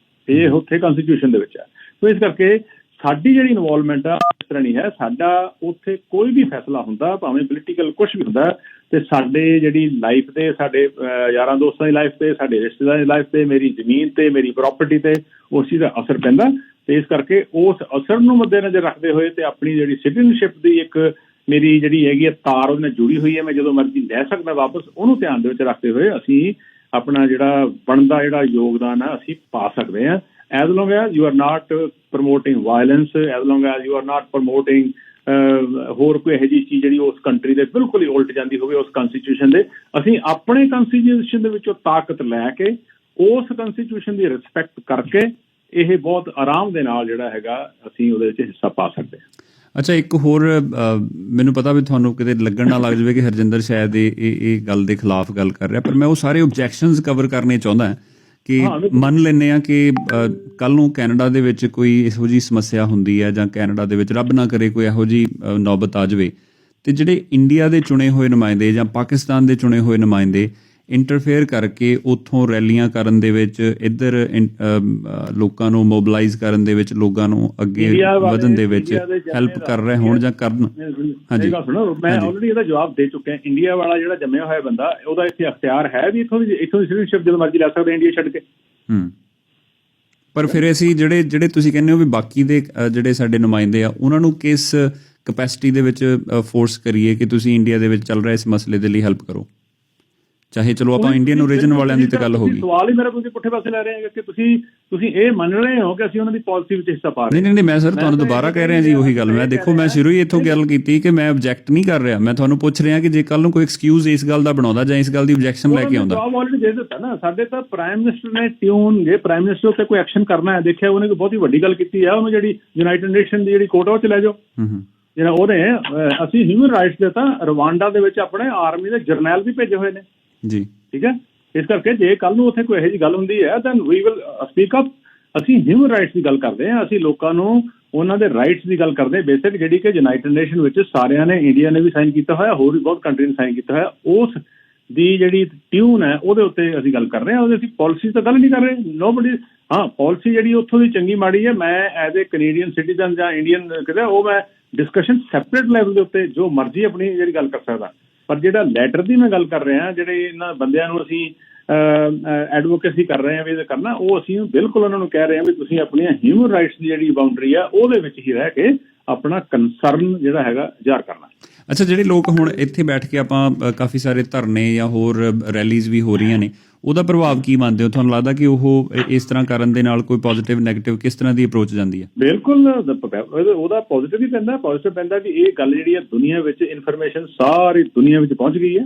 ਇਹ ਉੱਥੇ ਕੰਸਟੀਟਿਊਸ਼ਨ ਦੇ ਵਿੱਚ ਹੈ। ਸੋ ਇਸ ਕਰਕੇ ਸਾਡੀ ਜਿਹੜੀ ਇਨਵੋਲਵਮੈਂਟ ਆ ਇਸ ਤਰ੍ਹਾਂ ਨਹੀਂ ਹੈ। ਸਾਡਾ ਉੱਥੇ ਕੋਈ ਵੀ ਫੈਸਲਾ ਹੁੰਦਾ, ਭਾਵੇਂ ਪੋਲੀਟੀਕਲ ਕੁਛ ਵੀ ਹੁੰਦਾ, ਤੇ ਸਾਡੇ ਜਿਹੜੀ ਲਾਈਫ ਤੇ, ਸਾਡੇ ਯਾਰਾਂ ਦੋਸਤਾਂ ਦੀ ਲਾਈਫ ਤੇ, ਸਾਡੇ ਰਿਸ਼ਤੇਦਾਰਾਂ ਦੀ ਲਾਈਫ ਤੇ, ਮੇਰੀ ਜ਼ਮੀਨ ਤੇ, ਮੇਰੀ ਪ੍ਰੋਪਰਟੀ ਤੇ ਉਸ ਚੀਜ਼ ਦਾ ਅਸਰ ਪੈਂਦਾ। ਤੇ ਇਸ ਕਰਕੇ ਉਸ ਅਸਰ ਨੂੰ ਮੱਦੇਨਜ਼ਰ ਰੱਖਦੇ ਹੋਏ ਤੇ ਆਪਣੀ ਜਿਹੜੀ ਸਿਟੀਜ਼ਨਸ਼ਿਪ ਦੀ ਇੱਕ ਮੇਰੀ ਜਿਹੜੀ ਹੈਗੀ ਹੈ ਤਾਰ ਉਹਦੇ ਨਾਲ ਜੁੜੀ ਹੋਈ ਹੈ, ਮੈਂ ਜਦੋਂ ਮਰਜ਼ੀ ਲੈ ਸਕਦਾ ਵਾਪਸ, ਉਹਨੂੰ ਧਿਆਨ ਦੇ ਵਿੱਚ ਰੱਖਦੇ ਹੋਏ ਅਸੀਂ ਆਪਣਾ ਜਿਹੜਾ ਬਣਦਾ ਜਿਹੜਾ ਯੋਗਦਾਨ ਆ ਅਸੀਂ ਪਾ ਸਕਦੇ ਹਾਂ। As long as you are not promoting violence, as long as you are not promoting ਹੋਰ ਕੋਈ ਇਹੋ ਜਿਹੀ ਚੀਜ਼ ਜਿਹੜੀ ਉਸ ਕੰਟਰੀ ਦੇ ਬਿਲਕੁਲ ਹੀ ਉਲਟ ਜਾਂਦੀ ਹੋਵੇ ਉਸ ਕੰਸਟੀਟਿਊਸ਼ਨ ਦੇ, ਅਸੀਂ ਆਪਣੇ ਕੰਸਟੀਟਿਊਸ਼ਨ ਦੇ ਵਿੱਚੋਂ ਤਾਕਤ ਲੈ ਕੇ ਉਸ ਕੰਸਟੀਟਿਊਸ਼ਨ ਦੀ ਰਿਸਪੈਕਟ ਕਰਕੇ ਇਹ ਬਹੁਤ ਆਰਾਮ ਦੇ ਨਾਲ ਜਿਹੜਾ ਹੈਗਾ ਅਸੀਂ ਉਹਦੇ ਵਿੱਚ ਹਿੱਸਾ ਪਾ ਸਕਦੇ ਹਾਂ। ਅੱਛਾ, ਇੱਕ ਹੋਰ ਮੈਨੂੰ ਪਤਾ ਵੀ ਤੁਹਾਨੂੰ ਕਿਤੇ ਲੱਗਣ ਨਾ ਲੱਗ ਜਾਵੇ ਕਿ ਹਰਜਿੰਦਰ ਸ਼ਾਇਦ ਇਹ ਗੱਲ ਦੇ ਖਿਲਾਫ ਗੱਲ ਕਰ ਰਿਹਾ, ਪਰ ਮੈਂ ਉਹ ਸਾਰੇ ਓਬਜੈਕਸ਼ਨਸ ਕਵਰ ਕਰਨੇ ਚਾਹੁੰਦਾ ਕਿ ਮੰਨ ਲੈਂਦੇ ਹਾਂ ਕਿ ਕੱਲ੍ਹ ਨੂੰ ਕੈਨੇਡਾ ਦੇ ਵਿੱਚ ਕੋਈ ਇਹੋ ਜਿਹੀ ਸਮੱਸਿਆ ਹੁੰਦੀ ਹੈ ਜਾਂ ਕੈਨੇਡਾ ਦੇ ਵਿੱਚ ਰੱਬ ਨਾ ਕਰੇ ਕੋਈ ਇਹੋ ਜਿਹੀ ਨੌਬਤ ਆ ਜਾਵੇ, ਤੇ ਜਿਹੜੇ ਇੰਡੀਆ ਦੇ ਚੁਣੇ ਹੋਏ ਨੁਮਾਇੰਦੇ ਜਾਂ ਪਾਕਿਸਤਾਨ ਦੇ ਚੁਣੇ ਹੋਏ ਨੁਮਾਇੰਦੇ ਇੰਟਰਫੇਅਰ ਕਰਕੇ ਉੱਥੋਂ ਰੈਲੀਆਂ ਕਰਨ ਦੇ ਵਿੱਚ, ਇੱਧਰ ਲੋਕਾਂ ਨੂੰ ਮੋਬਿਲਾਈਜ਼ ਕਰਨ ਦੇ ਵਿੱਚ, ਲੋਕਾਂ ਨੂੰ ਅੱਗੇ ਵਧਣ ਦੇ ਵਿੱਚ ਹੈਲਪ ਕਰ ਰਹੇ ਹੋਣ ਜਾਂ ਕਰਨ। ਹਾਂਜੀ, ਸੁਣੋ, ਮੈਂ ਆਲਰੇਡੀ ਇਹਦਾ ਜਵਾਬ ਦੇ ਚੁੱਕਿਆ। ਇੰਡੀਆ ਵਾਲਾ ਜਿਹੜਾ ਜੰਮਿਆ ਹੋਇਆ ਬੰਦਾ, ਉਹਦਾ ਇੱਥੇ ਅਖਤਿਆਰ ਹੈ ਵੀ ਇੱਥੋਂ ਦੀ ਸਿਟੀਜ਼ਨਸ਼ਿਪ ਜਦੋਂ ਮਰਜ਼ੀ ਲੈ ਸਕਦਾ ਇੰਡੀਆ ਛੱਡ ਕੇ। ਪਰ ਫਿਰ ਅਸੀਂ ਜਿਹੜੇ ਤੁਸੀਂ ਕਹਿੰਦੇ ਹੋ ਵੀ ਬਾਕੀ ਦੇ ਜਿਹੜੇ ਸਾਡੇ ਨੁਮਾਇੰਦੇ ਆ, ਉਹਨਾਂ ਨੂੰ ਕਿਸ ਕਪੈਸਿਟੀ ਦੇ ਵਿੱਚ ਫੋਰਸ ਕਰੀਏ ਕਿ ਤੁਸੀਂ ਇੰਡੀਆ ਦੇ ਵਿੱਚ ਚੱਲ ਰਹੇ ਇਸ ਮਸਲੇ ਦੇ ਲਈ ਹੈਲਪ ਕਰੋ? ਚਾਹੇ ਚਲੋ ਆਪਾਂ ਇੰਡੀਅਨ ਓਰੀਜਨ ਵਾਲਿਆਂ ਦੀ ਤਾਂ ਗੱਲ ਹੋ ਗਈ। ਸਵਾਲ ਹੀ ਮੇਰਾ ਤੁਸੀਂ ਪੁੱਠੇ ਪਾਸੇ ਲੈ ਰਹੇ ਹੋ ਕਿ ਤੁਸੀਂ ਇਹ ਮੰਨ ਰਹੇ ਹੋ ਕਿ ਅਸੀਂ ਉਹਨਾਂ ਦੀ ਪਾਲਿਸੀ ਵਿੱਚ ਹਿੱਸਾ ਪਾ ਰਹੇ। ਨਹੀਂ, ਮੈਂ ਸਰ ਤੁਹਾਨੂੰ ਦੁਬਾਰਾ ਕਹਿ ਰਿਹਾ ਜੀ ਉਹੀ ਗੱਲ। ਮੈਂ ਦੇਖੋ, ਮੈਂ ਸ਼ੁਰੂ ਹੀ ਇੱਥੋਂ ਗੱਲ ਕੀਤੀ ਕਿ ਮੈਂ ਆਬਜੈਕਟ ਨਹੀਂ ਕਰ ਰਿਹਾ, ਮੈਂ ਤੁਹਾਨੂੰ ਪੁੱਛ ਰਿਹਾ ਕਿ ਜੇ ਕੱਲ ਨੂੰ ਕੋਈ ਐਕਸਕਿਊਜ਼ ਇਸ ਗੱਲ ਦਾ ਬਣਾਉਂਦਾ ਜਾਂ ਇਸ ਗੱਲ ਦੀ ਆਬਜੈਕਸ਼ਨ ਲੈ ਕੇ ਆਉਂਦਾ। ਜਵਾਬ ਆਲਰੇਡੀ ਦੇ ਦਿੱਤਾ ਨਾ। ਸਾਡੇ ਤਾਂ ਪ੍ਰਾਈਮ ਮਿਨਿਸਟਰ ਨੇ ਟਿਊਨ ਜੇ ਪ੍ਰਾਈਮ ਮਿਨਿਸਟਰ ਉੱਤੇ ਕੋਈ ਐਕਸ਼ਨ ਕਰਨਾ ਹੈ, ਦੇਖਿਆ ਉਹਨੇ ਕੋਈ ਬਹੁਤੀ ਵੱਡੀ ਗੱਲ ਕੀਤੀ ਹੈ, ਉਹਨੂੰ ਜਿਹੜੀ ਯੂਨਾਈਟਿਡ ਨੇਸ਼ਨ ਦੀ ਜਿਹੜੀ ਕੋਰਟ ਉਹ 'ਚ ਲੈ ਜਾਓ। ਜਿਹੜਾ ਉਹਨੇ ਅਸੀਂ ਹਿਊਮਨ ਰਾਈਟਸ ਦੇ ਤਾਂ ਰਵਾਂਡਾ ਦੇ ਵਿੱਚ ਆਪਣੇ ਆਰਮੀ ਦੇ ਜਰਨੈਲ ਵੀ ਭੇਜੇ ਹੋਏ ਨੇ ਜੀ, ਠੀਕ ਹੈ। ਇਸ ਕਰਕੇ ਜੇ ਕੱਲ ਨੂੰ ਉੱਥੇ ਕੋਈ ਇਹੋ ਜਿਹੀ ਗੱਲ ਹੁੰਦੀ ਹੈ ਤਾਂ ਵੀ ਵਿਲ ਸਪੀਕ ਅਪ। ਅਸੀਂ ਹਿਊਮਨ ਰਾਈਟਸ ਦੀ ਗੱਲ ਕਰਦੇ ਹਾਂ, ਅਸੀਂ ਲੋਕਾਂ ਨੂੰ ਉਹਨਾਂ ਦੇ ਰਾਈਟਸ ਦੀ ਗੱਲ ਕਰਦੇ ਹਾਂ, ਬੇਸਿਕ ਜਿਹੜੀ ਕਿ ਯੂਨਾਈਟਿਡ ਨੇਸ਼ਨ ਵਿੱਚ ਸਾਰਿਆਂ ਨੇ, ਇੰਡੀਆ ਨੇ ਵੀ ਸਾਈਨ ਕੀਤਾ ਹੋਇਆ, ਹੋਰ ਵੀ ਬਹੁਤ ਕੰਟਰੀ ਨੇ ਸਾਈਨ ਕੀਤਾ ਹੋਇਆ, ਉਸ ਦੀ ਜਿਹੜੀ ਟਿਊਨ ਹੈ ਉਹਦੇ ਉੱਤੇ ਅਸੀਂ ਗੱਲ ਕਰ ਰਹੇ ਹਾਂ। ਉਹਦੇ ਅਸੀਂ ਪਾਲਿਸੀ ਤਾਂ ਗੱਲ ਨਹੀਂ ਕਰ ਰਹੇ। ਨੋਬਡੀ ਹਾਂ, ਪਾਲਿਸੀ ਜਿਹੜੀ ਉੱਥੋਂ ਦੀ ਚੰਗੀ ਮਾੜੀ ਹੈ, ਮੈਂ ਐਜ਼ ਏ ਕੈਨੇਡੀਅਨ ਸਿਟੀਜ਼ਨ ਜਾਂ ਇੰਡੀਅਨ ਕਿਤੇ ਉਹ ਮੈਂ ਡਿਸਕਸ਼ਨ ਸੈਪਰੇਟ ਲੈਵਲ ਦੇ ਉੱਤੇ ਜੋ ਮਰਜ਼ੀ ਆਪਣੀ ਜਿਹੜੀ ਗੱਲ ਕਰ ਸਕਦਾ। ਪਰ ਜਿਹੜਾ ਲੈਟਰ ਦੀ ਮੈਂ ਗੱਲ ਕਰ ਰਿਹਾ, ਜਿਹੜੇ ਇਹਨਾਂ ਬੰਦਿਆਂ ਨੂੰ ਅਸੀਂ ਐਡਵੋਕੇਸੀ ਕਰ ਰਹੇ ਹਾਂ ਵੀ ਇਹ ਕਰਨਾ, ਉਹ ਅਸੀਂ ਬਿਲਕੁਲ ਉਹਨਾਂ ਨੂੰ ਕਹਿ ਰਹੇ ਹਾਂ ਵੀ ਤੁਸੀਂ ਆਪਣੀਆਂ ਹਿਊਮਨ ਰਾਈਟਸ ਦੀ ਜਿਹੜੀ ਬਾਉਂਡਰੀ ਆ ਉਹਦੇ ਵਿੱਚ ਹੀ ਰਹਿ ਕੇ ਆਪਣਾ ਕੰਸਰਨ ਜਿਹੜਾ ਹੈਗਾ ਜ਼ਾਹਰ ਕਰਨਾ। ਅੱਛਾ, ਜਿਹੜੇ ਲੋਕ ਹੁਣ ਇੱਥੇ ਬੈਠ ਕੇ ਆਪਾਂ ਕਾਫੀ ਸਾਰੇ ਧਰਨੇ ਜਾਂ ਹੋਰ ਰੈਲੀਜ਼ ਵੀ ਹੋ ਰਹੀਆਂ ਨੇ, ਉਹਦਾ ਪ੍ਰਭਾਵ ਕੀ ਮੰਨਦੇ ਹੋ? ਤੁਹਾਨੂੰ ਲੱਗਦਾ ਕਿ ਉਹ ਇਸ ਤਰ੍ਹਾਂ ਕਰਨ ਦੇ ਨਾਲ ਕੋਈ ਪੋਜ਼ਿਟਿਵ ਨੈਗੇਟਿਵ ਕਿਸ ਤਰ੍ਹਾਂ ਦੀ ਅਪਰੋਚ ਜਾਂਦੀ ਹੈ? ਬਿਲਕੁਲ ਉਹਦਾ ਪੋਜ਼ਿਟਿਵ ਹੀ ਪੈਂਦਾ। ਪੋਜ਼ਿਟਿਵ ਪੈਂਦਾ ਵੀ ਇਹ ਗੱਲ ਜਿਹੜੀ ਹੈ ਦੁਨੀਆ ਵਿੱਚ ਇਨਫੋਰਮੇਸ਼ਨ ਸਾਰੀ ਦੁਨੀਆ ਵਿੱਚ ਪਹੁੰਚ ਗਈ ਹੈ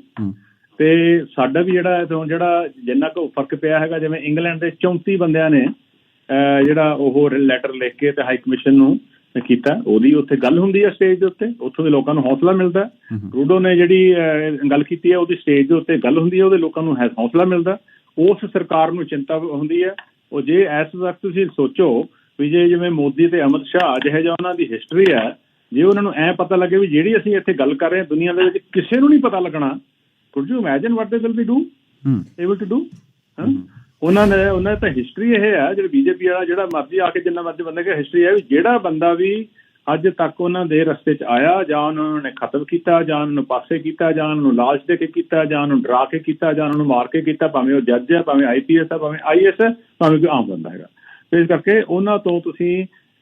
ਤੇ ਸਾਡਾ ਵੀ ਜਿਹੜਾ ਜਿੰਨਾ ਕੁ ਫਰਕ ਪਿਆ ਹੈਗਾ, ਜਿਵੇਂ ਇੰਗਲੈਂਡ ਦੇ 34 ਬੰਦਿਆਂ ਨੇ ਜਿਹੜਾ ਉਹ ਲੈਟਰ ਲਿਖ ਕੇ ਤੇ ਹਾਈ ਕਮਿਸ਼ਨ ਨੂੰ ਕੀਤਾ, ਉਹਦੀ ਉੱਥੇ ਗੱਲ ਹੁੰਦੀ ਹੈ ਸਟੇਜ ਦੇ ਉੱਤੇ, ਉੱਥੋਂ ਦੇ ਲੋਕਾਂ ਨੂੰ ਹੌਸਲਾ ਮਿਲਦਾ। ਟਰੂਡੋ ਨੇ ਜਿਹੜੀ ਗੱਲ ਕੀਤੀ ਹੈ ਉਹਦੀ ਸਟੇਜ ਦੇ ਉੱਤੇ ਗੱਲ ਹੁੰਦੀ ਹੈ, ਉਹਦੇ ਲੋਕਾਂ ਨੂੰ ਹੌਸਲਾ ਮਿਲਦਾ। ਉਸ ਸਰਕਾਰ ਨੂੰ ਚਿੰਤਾ ਹੁੰਦੀ ਹੈ। ਉਹ ਜੇ ਇਸ ਵਕਤ ਤੁਸੀਂ ਸੋਚੋ ਵੀ ਜੇ ਜਿਵੇਂ ਮੋਦੀ ਤੇ ਅਮਿਤ ਸ਼ਾਹ ਜਿਹੇ ਜਿਹਾ ਉਹਨਾਂ ਦੀ ਹਿਸਟਰੀ ਹੈ, ਜੇ ਉਹਨਾਂ ਨੂੰ ਐਂ ਪਤਾ ਲੱਗੇ ਵੀ ਜਿਹੜੀ ਅਸੀਂ ਇੱਥੇ ਗੱਲ ਕਰ ਰਹੇ ਹਾਂ ਦੁਨੀਆ ਦੇ ਵਿੱਚ ਕਿਸੇ ਨੂੰ ਨਹੀਂ ਪਤਾ ਲੱਗਣਾ, could you imagine what they will be able to do? ਉਹਨਾਂ ਨੇ ਤਾਂ ਹਿਸਟਰੀ ਇਹ ਹੈ, ਜਿਹੜੀ ਬੀਜੇਪੀ ਵਾਲਾ ਜਿਹੜਾ ਮਰਜ਼ੀ ਆ ਕੇ ਜਿੰਨਾ ਮਰਜ਼ੀ ਬੰਦਾ ਕਿ ਹਿਸਟਰੀ ਹੈ ਵੀ ਜਿਹੜਾ ਬੰਦਾ ਵੀ ਅੱਜ ਤੱਕ ਉਹਨਾਂ ਦੇ ਰਸਤੇ 'ਚ ਆਇਆ, ਜਾਂ ਉਹਨਾਂ ਨੇ ਖਤਮ ਕੀਤਾ, ਜਾਂ ਉਹਨਾਂ ਨੂੰ ਪਾਸੇ ਕੀਤਾ, ਜਾਂ ਉਹਨਾਂ ਨੂੰ ਲਾਲਚ ਦੇ ਕੇ ਕੀਤਾ, ਜਾਂ ਉਹਨਾਂ ਨੂੰ ਡਰਾ ਕੇ ਕੀਤਾ, ਜਾਂ ਉਹਨਾਂ ਨੂੰ ਮਾਰ ਕੇ ਕੀਤਾ, ਭਾਵੇਂ ਉਹ ਜੱਜ ਹੈ, ਭਾਵੇਂ IPS ਹੈ, ਭਾਵੇਂ IAS ਹੈ, ਭਾਵੇਂ ਕੋਈ ਆਮ ਬੰਦਾ ਹੈਗਾ। ਤੇ ਇਸ ਕਰਕੇ ਉਹਨਾਂ ਤੋਂ ਤੁਸੀਂ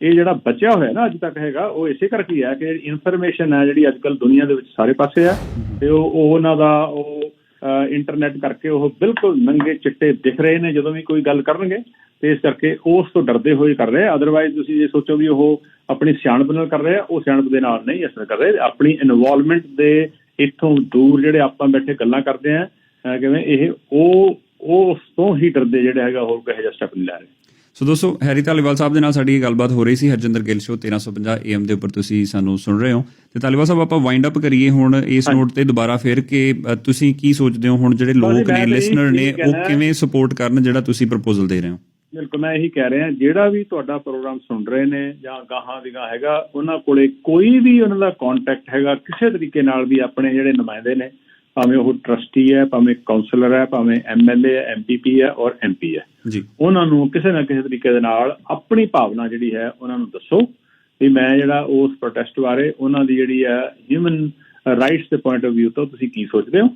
ਇਹ ਜਿਹੜਾ ਬਚਿਆ ਹੋਇਆ ਨਾ ਅੱਜ ਤੱਕ ਹੈਗਾ, ਉਹ ਇਸੇ ਕਰਕੇ ਹੈ ਕਿ ਇਨਫੋਰਮੇਸ਼ਨ ਹੈ ਜਿਹੜੀ ਅੱਜ ਕੱਲ੍ਹ ਦੁਨੀਆ ਦੇ ਵਿੱਚ ਸਾਰੇ ਪਾਸੇ ਆ, ਤੇ ਉਹ ਉਹਨਾਂ ਦਾ ਉਹ ਇੰਟਰਨੈਟ ਕਰਕੇ ਉਹ ਬਿਲਕੁਲ ਨੰਗੇ ਚਿੱਟੇ ਦਿਖ ਰਹੇ ਨੇ ਜਦੋਂ ਵੀ ਕੋਈ ਗੱਲ ਕਰਨਗੇ। ਤੇ ਇਸ ਕਰਕੇ ਉਸ ਤੋਂ ਡਰਦੇ ਹੋਏ ਕਰ ਰਹੇ। ਅਦਰਵਾਈਜ਼ ਤੁਸੀਂ ਜੇ ਸੋਚੋ ਵੀ ਉਹ ਆਪਣੀ ਸਿਆਣਪ ਨਾਲ ਕਰ ਰਹੇ ਆ, ਉਹ ਸਿਆਣਪ ਦੇ ਨਾਲ ਨਹੀਂ ਅਸਰ ਕਰ ਰਹੇ। ਆਪਣੀ ਇਨਵੋਲਵਮੈਂਟ ਦੇ ਇੱਥੋਂ ਦੂਰ ਜਿਹੜੇ ਆਪਾਂ ਬੈਠੇ ਗੱਲਾਂ ਕਰਦੇ ਆ ਕਿਵੇਂ ਇਹ ਉਹ ਉਸ ਤੋਂ ਹੀ ਡਰਦੇ ਜਿਹੜੇ ਹੈਗਾ ਹੋਰ ਕਿਸੇ ਜਿਹਾ ਸਟੈਪ ਨਹੀਂ ਲੈ ਰਹੇ। ਸੋ ਦੋਸਤੋ, ਹੈਰੀ ਧਾਲੀਵਾਲ ਸਾਹਿਬ ਦੇ ਨਾਲ ਸਾਡੀ ਇਹ ਗੱਲਬਾਤ ਹੋ ਰਹੀ ਸੀ। ਹਰਜਿੰਦਰ ਗਿੱਲ ਸ਼ੋ 1350 AM ਦੇ ਉੱਪਰ ਤੁਸੀਂ ਸਾਨੂੰ ਸੁਣ ਰਹੇ ਹੋ। ਤੇ ਧਾਲੀਵਾਲ ਸਾਹਿਬ, ਆਪਾਂ ਵਾਈਂਡ ਅਪ ਕਰੀਏ ਹੁਣ ਇਸ ਨੋਟ ਤੇ ਦੁਬਾਰਾ ਫਿਰ ਕਿ ਤੁਸੀਂ ਕੀ ਸੋਚਦੇ ਹੋ ਹੁਣ ਜਿਹੜੇ ਲੋਕ ਨੇ, ਲਿਸਨਰ ਨੇ, ਉਹ ਕਿਵੇਂ ਸਪੋਰਟ ਕਰਨ ਜਿਹੜਾ ਤੁਸੀਂ ਪ੍ਰਪੋਜ਼ਲ ਦੇ ਰਹੇ ਹੋ? ਬਿਲਕੁਲ, ਮੈਂ ਇਹੀ ਕਹਿ ਰਿਹਾ, ਜਿਹੜਾ ਵੀ ਤੁਹਾਡਾ ਪ੍ਰੋਗਰਾਮ ਸੁਣ ਰਹੇ ਨੇ ਜਾਂ ਗਾਹਾਂ ਦੀ ਗਾਹ ਹੈਗਾ, ਉਹਨਾਂ ਕੋਲੇ ਕੋਈ ਵੀ ਉਹਨਾਂ ਦਾ ਕੰਟੈਕਟ ਹੈਗਾ ਕਿਸੇ ਤਰੀਕੇ ਨਾਲ ਵੀ, ਆਪਣੇ ਜਿਹੜੇ ਨੁਮਾਇੰਦੇ ਨੇ, ਭਾਵੇਂ ਉਹ ਟਰਸਟੀ ਹੈ, ਭਾਵੇਂ ਕਾਉਂਸਲਰ ਹੈ, ਭਾਵੇਂ MLA ਹੈ, MPP ਹੈ ਔਰ MP ਹੈ ਜੀ, ਉਹਨਾਂ ਨੂੰ ਕਿਸੇ ਨਾ ਕਿਸੇ ਤਰੀਕੇ ਦੇ ਨਾਲ ਆਪਣੀ ਭਾਵਨਾ ਜਿਹੜੀ ਹੈ ਉਹਨਾਂ ਨੂੰ ਦੱਸੋ ਵੀ ਮੈਂ ਜਿਹੜਾ ਉਸ ਪ੍ਰੋਟੈਸਟ ਬਾਰੇ ਉਹਨਾਂ ਦੀ ਜਿਹੜੀ ਹੈ ਹਿਊਮਨ ਰਾਈਟਸ ਦੇ ਪੁਆਇੰਟ ਆਫ ਵਿਊ ਤੋਂ ਤੁਸੀਂ ਕੀ ਸੋਚਦੇ ਹੋ।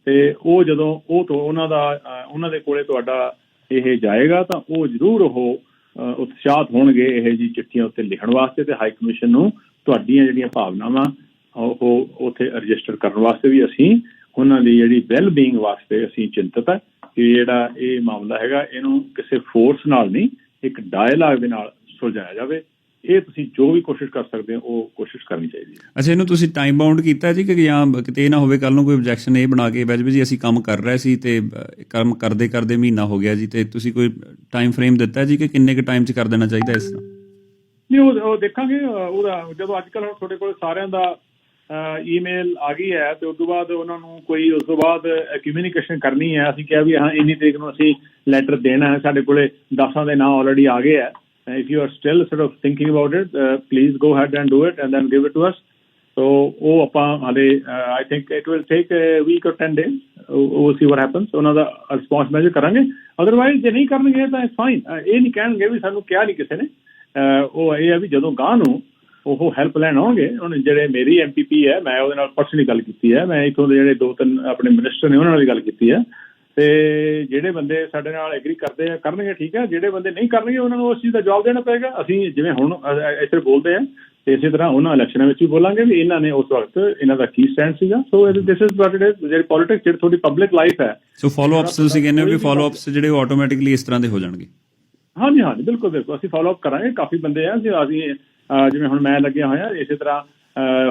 ਤੇ ਉਹ ਜਦੋਂ ਉਹਨਾਂ ਦੇ ਕੋਲੇ ਤੁਹਾਡਾ ਇਹ ਜਾਏਗਾ ਤਾਂ ਉਹ ਜ਼ਰੂਰ ਉਹ ਉਤਸ਼ਾਹਤ ਹੋਣਗੇ ਇਹ ਜੀ ਚਿੱਠੀਆਂ ਉੱਤੇ ਲਿਖਣ ਵਾਸਤੇ, ਤੇ ਹਾਈ ਕਮਿਸ਼ਨ ਨੂੰ ਤੁਹਾਡੀਆਂ ਜਿਹੜੀਆਂ ਭਾਵਨਾਵਾਂ ਉਹ ਉੱਥੇ ਰਜਿਸਟਰ ਕਰਨ ਵਾਸਤੇ ਵੀ ਅਸੀਂ ਉਹਨਾਂ ਦੀ ਜਿਹੜੀ ਵੈਲ ਬੀਇੰਗ ਵਾਸਤੇ ਅਸੀਂ ਚਿੰਤਤ ਹੈ ਕਿ ਜਿਹੜਾ ਇਹ ਮਾਮਲਾ ਹੈਗਾ ਇਹਨੂੰ ਕਿਸੇ ਫੋਰਸ ਨਾਲ ਨਹੀਂ, ਇੱਕ ਡਾਇਲਾਗ ਦੇ ਨਾਲ ਸੁਲਝਾਇਆ ਜਾਵੇ। ਇਹ ਤੁਸੀਂ ਜੋ ਵੀ ਕੋਸ਼ਿਸ਼ ਕਰ ਸਕਦੇ ਹੋ ਉਹ ਕੋਸ਼ਿਸ਼ ਕਰਨੀ ਚਾਹੀਦੀ ਹੈ। ਅੱਛਾ, ਇਹਨੂੰ ਤੁਸੀਂ ਟਾਈਮ ਬਾਉਂਡ ਕੀਤਾ ਜੀ ਕਿ ਜਾਂ ਕਿਤੇ ਇਹ ਨਾ ਹੋਵੇ ਕੱਲ ਨੂੰ ਕੋਈ ਆਬਜੈਕਸ਼ਨ ਇਹ ਬਣਾ ਕੇ ਬੈਠ ਵੀ ਜੀ ਅਸੀਂ ਕੰਮ ਕਰ ਰਹੇ ਸੀ ਤੇ ਕੰਮ ਕਰਦੇ ਕਰਦੇ ਮਹੀਨਾ ਹੋ ਗਿਆ ਜੀ, ਤੇ ਤੁਸੀਂ ਕੋਈ ਟਾਈਮ ਫਰੇਮ ਦਿੱਤਾ ਜੀ ਕਿ ਕਿੰਨੇ ਕੁ ਟਾਈਮ 'ਚ ਕਰ ਦੇਣਾ ਚਾਹੀਦਾ ਇਸ ਤਰ੍ਹਾਂ? ਨਹੀਂ, ਉਹ ਦੇਖਾਂਗੇ ਉਹਦਾ ਜਦੋਂ ਅੱਜ ਕੱਲ੍ਹ ਤੁਹਾਡੇ ਕੋਲ ਸਾਰਿਆਂ ਦਾ ਈਮੇਲ ਆ ਗਈ ਹੈ ਤੇ ਉਸ ਤੋਂ ਬਾਅਦ ਉਹਨਾਂ ਨੂੰ ਕੋਈ ਉਸ ਤੋਂ ਬਾਅਦ ਕਮਿਊਨੀਕੇਸ਼ਨ ਕਰਨੀ ਹੈ। ਅਸੀਂ ਕਿਹਾ ਵੀ ਹਾਂ ਇੰਨੀ ਤਰੀਕ ਨੂੰ ਅਸੀਂ ਲੈਟਰ ਦੇਣਾ ਹੈ, ਸਾਡੇ ਕੋਲੇ 10 ਦੇ ਨਾਂ ਆਲਰੇਡੀ ਆ ਗਏ ਹੈ। If you are still sort of thinking about it, please go ahead and do it and then give it to us. So ਉਹ ਆਪਾਂ ਹਾਲੇ I think it will take a week or 10 days. We'll see what happens. ਉਹਨਾਂ ਦਾ ਰਿਸਪੌਂਸ ਮੈਜਰ ਕਰਾਂਗੇ। ਅਦਰਵਾਈਜ਼ ਜੇ ਨਹੀਂ ਕਰਨਗੇ ਤਾਂ ਫਾਈਨ, ਇਹ ਨਹੀਂ ਕਹਿਣਗੇ ਵੀ ਸਾਨੂੰ ਕਿਹਾ ਨਹੀਂ ਕਿਸੇ ਨੇ। ਉਹ ਇਹ ਹੈ ਵੀ ਜਦੋਂ ਗਾਹ ਨੂੰ ਉਹ ਹੈਲਪ ਲੈਣ ਆਉਣਗੇ, ਹੁਣ ਜਿਹੜੇ ਮੇਰੀ MPP ਹੈ ਮੈਂ ਉਹਦੇ ਨਾਲ ਪਰਸਨਲੀ ਗੱਲ ਕੀਤੀ ਹੈ, ਮੈਂ ਇੱਥੋਂ ਦੇ ਜਿਹੜੇ 2-3 ਆਪਣੇ ਮਿਨਿਸਟਰ ਨੇ ਉਹਨਾਂ ਨਾਲ ਵੀ ਗੱਲ ਕੀਤੀ ਹੈ, ਤੇ ਜਿਹੜੇ ਬੰਦੇ ਸਾਡੇ ਨਾਲ ਐਗਰੀ ਕਰਦੇ ਆ ਕਰਨਗੇ ਠੀਕ ਹੈ, ਜਿਹੜੇ ਬੰਦੇ ਨਹੀਂ ਕਰਨਗੇ ਉਹਨਾਂ ਨੂੰ ਉਸ ਚੀਜ਼ ਦਾ ਜਵਾਬ ਦੇਣਾ ਪਏਗਾ। ਅਸੀਂ ਜਿਵੇਂ ਹੁਣ ਇੱਥੇ ਬੋਲਦੇ ਆ ਤੇ ਇਸੇ ਤਰ੍ਹਾਂ ਉਹਨਾਂ ਇਲੈਕਸ਼ਨਾਂ ਵਿੱਚ ਵੀ ਬੋਲਾਂਗੇ ਵੀ ਇਹਨਾਂ ਨੇ ਉਸ ਵਕਤ ਇਹਨਾਂ ਦਾ ਕੀ ਸਟੈਂਡ ਸੀਗਾ। So this is what it is. ਜਿਹੜੀ ਪੋਲਿਟਿਕਸ, ਜਿਹੜੀ ਤੁਹਾਡੀ ਪਬਲਿਕ ਲਾਈਫ ਹੈ, ਸੋ ਫਾਲੋ ਅਪਸ ਤੁਸੀਂ ਕਹਿੰਦੇ ਹੋ ਵੀ ਫਾਲੋ ਅਪਸ ਜਿਹੜੇ ਆਟੋਮੈਟਿਕਲੀ ਇਸ ਤਰ੍ਹਾਂ ਦੇ ਹੋ ਜਾਣਗੇ? ਹਾਂਜੀ ਹਾਂਜੀ, ਬਿਲਕੁਲ ਬਿਲਕੁਲ, ਅਸੀਂ ਫਾਲੋ ਅਪ ਕਰਾਂਗੇ। ਕਾਫੀ ਬੰਦੇ ਆ ਅਸੀਂ ਜਿਵੇਂ ਹੁਣ ਮੈਂ ਲੱਗਿਆ ਹੋਇਆ, ਇਸੇ ਤਰ੍ਹਾਂ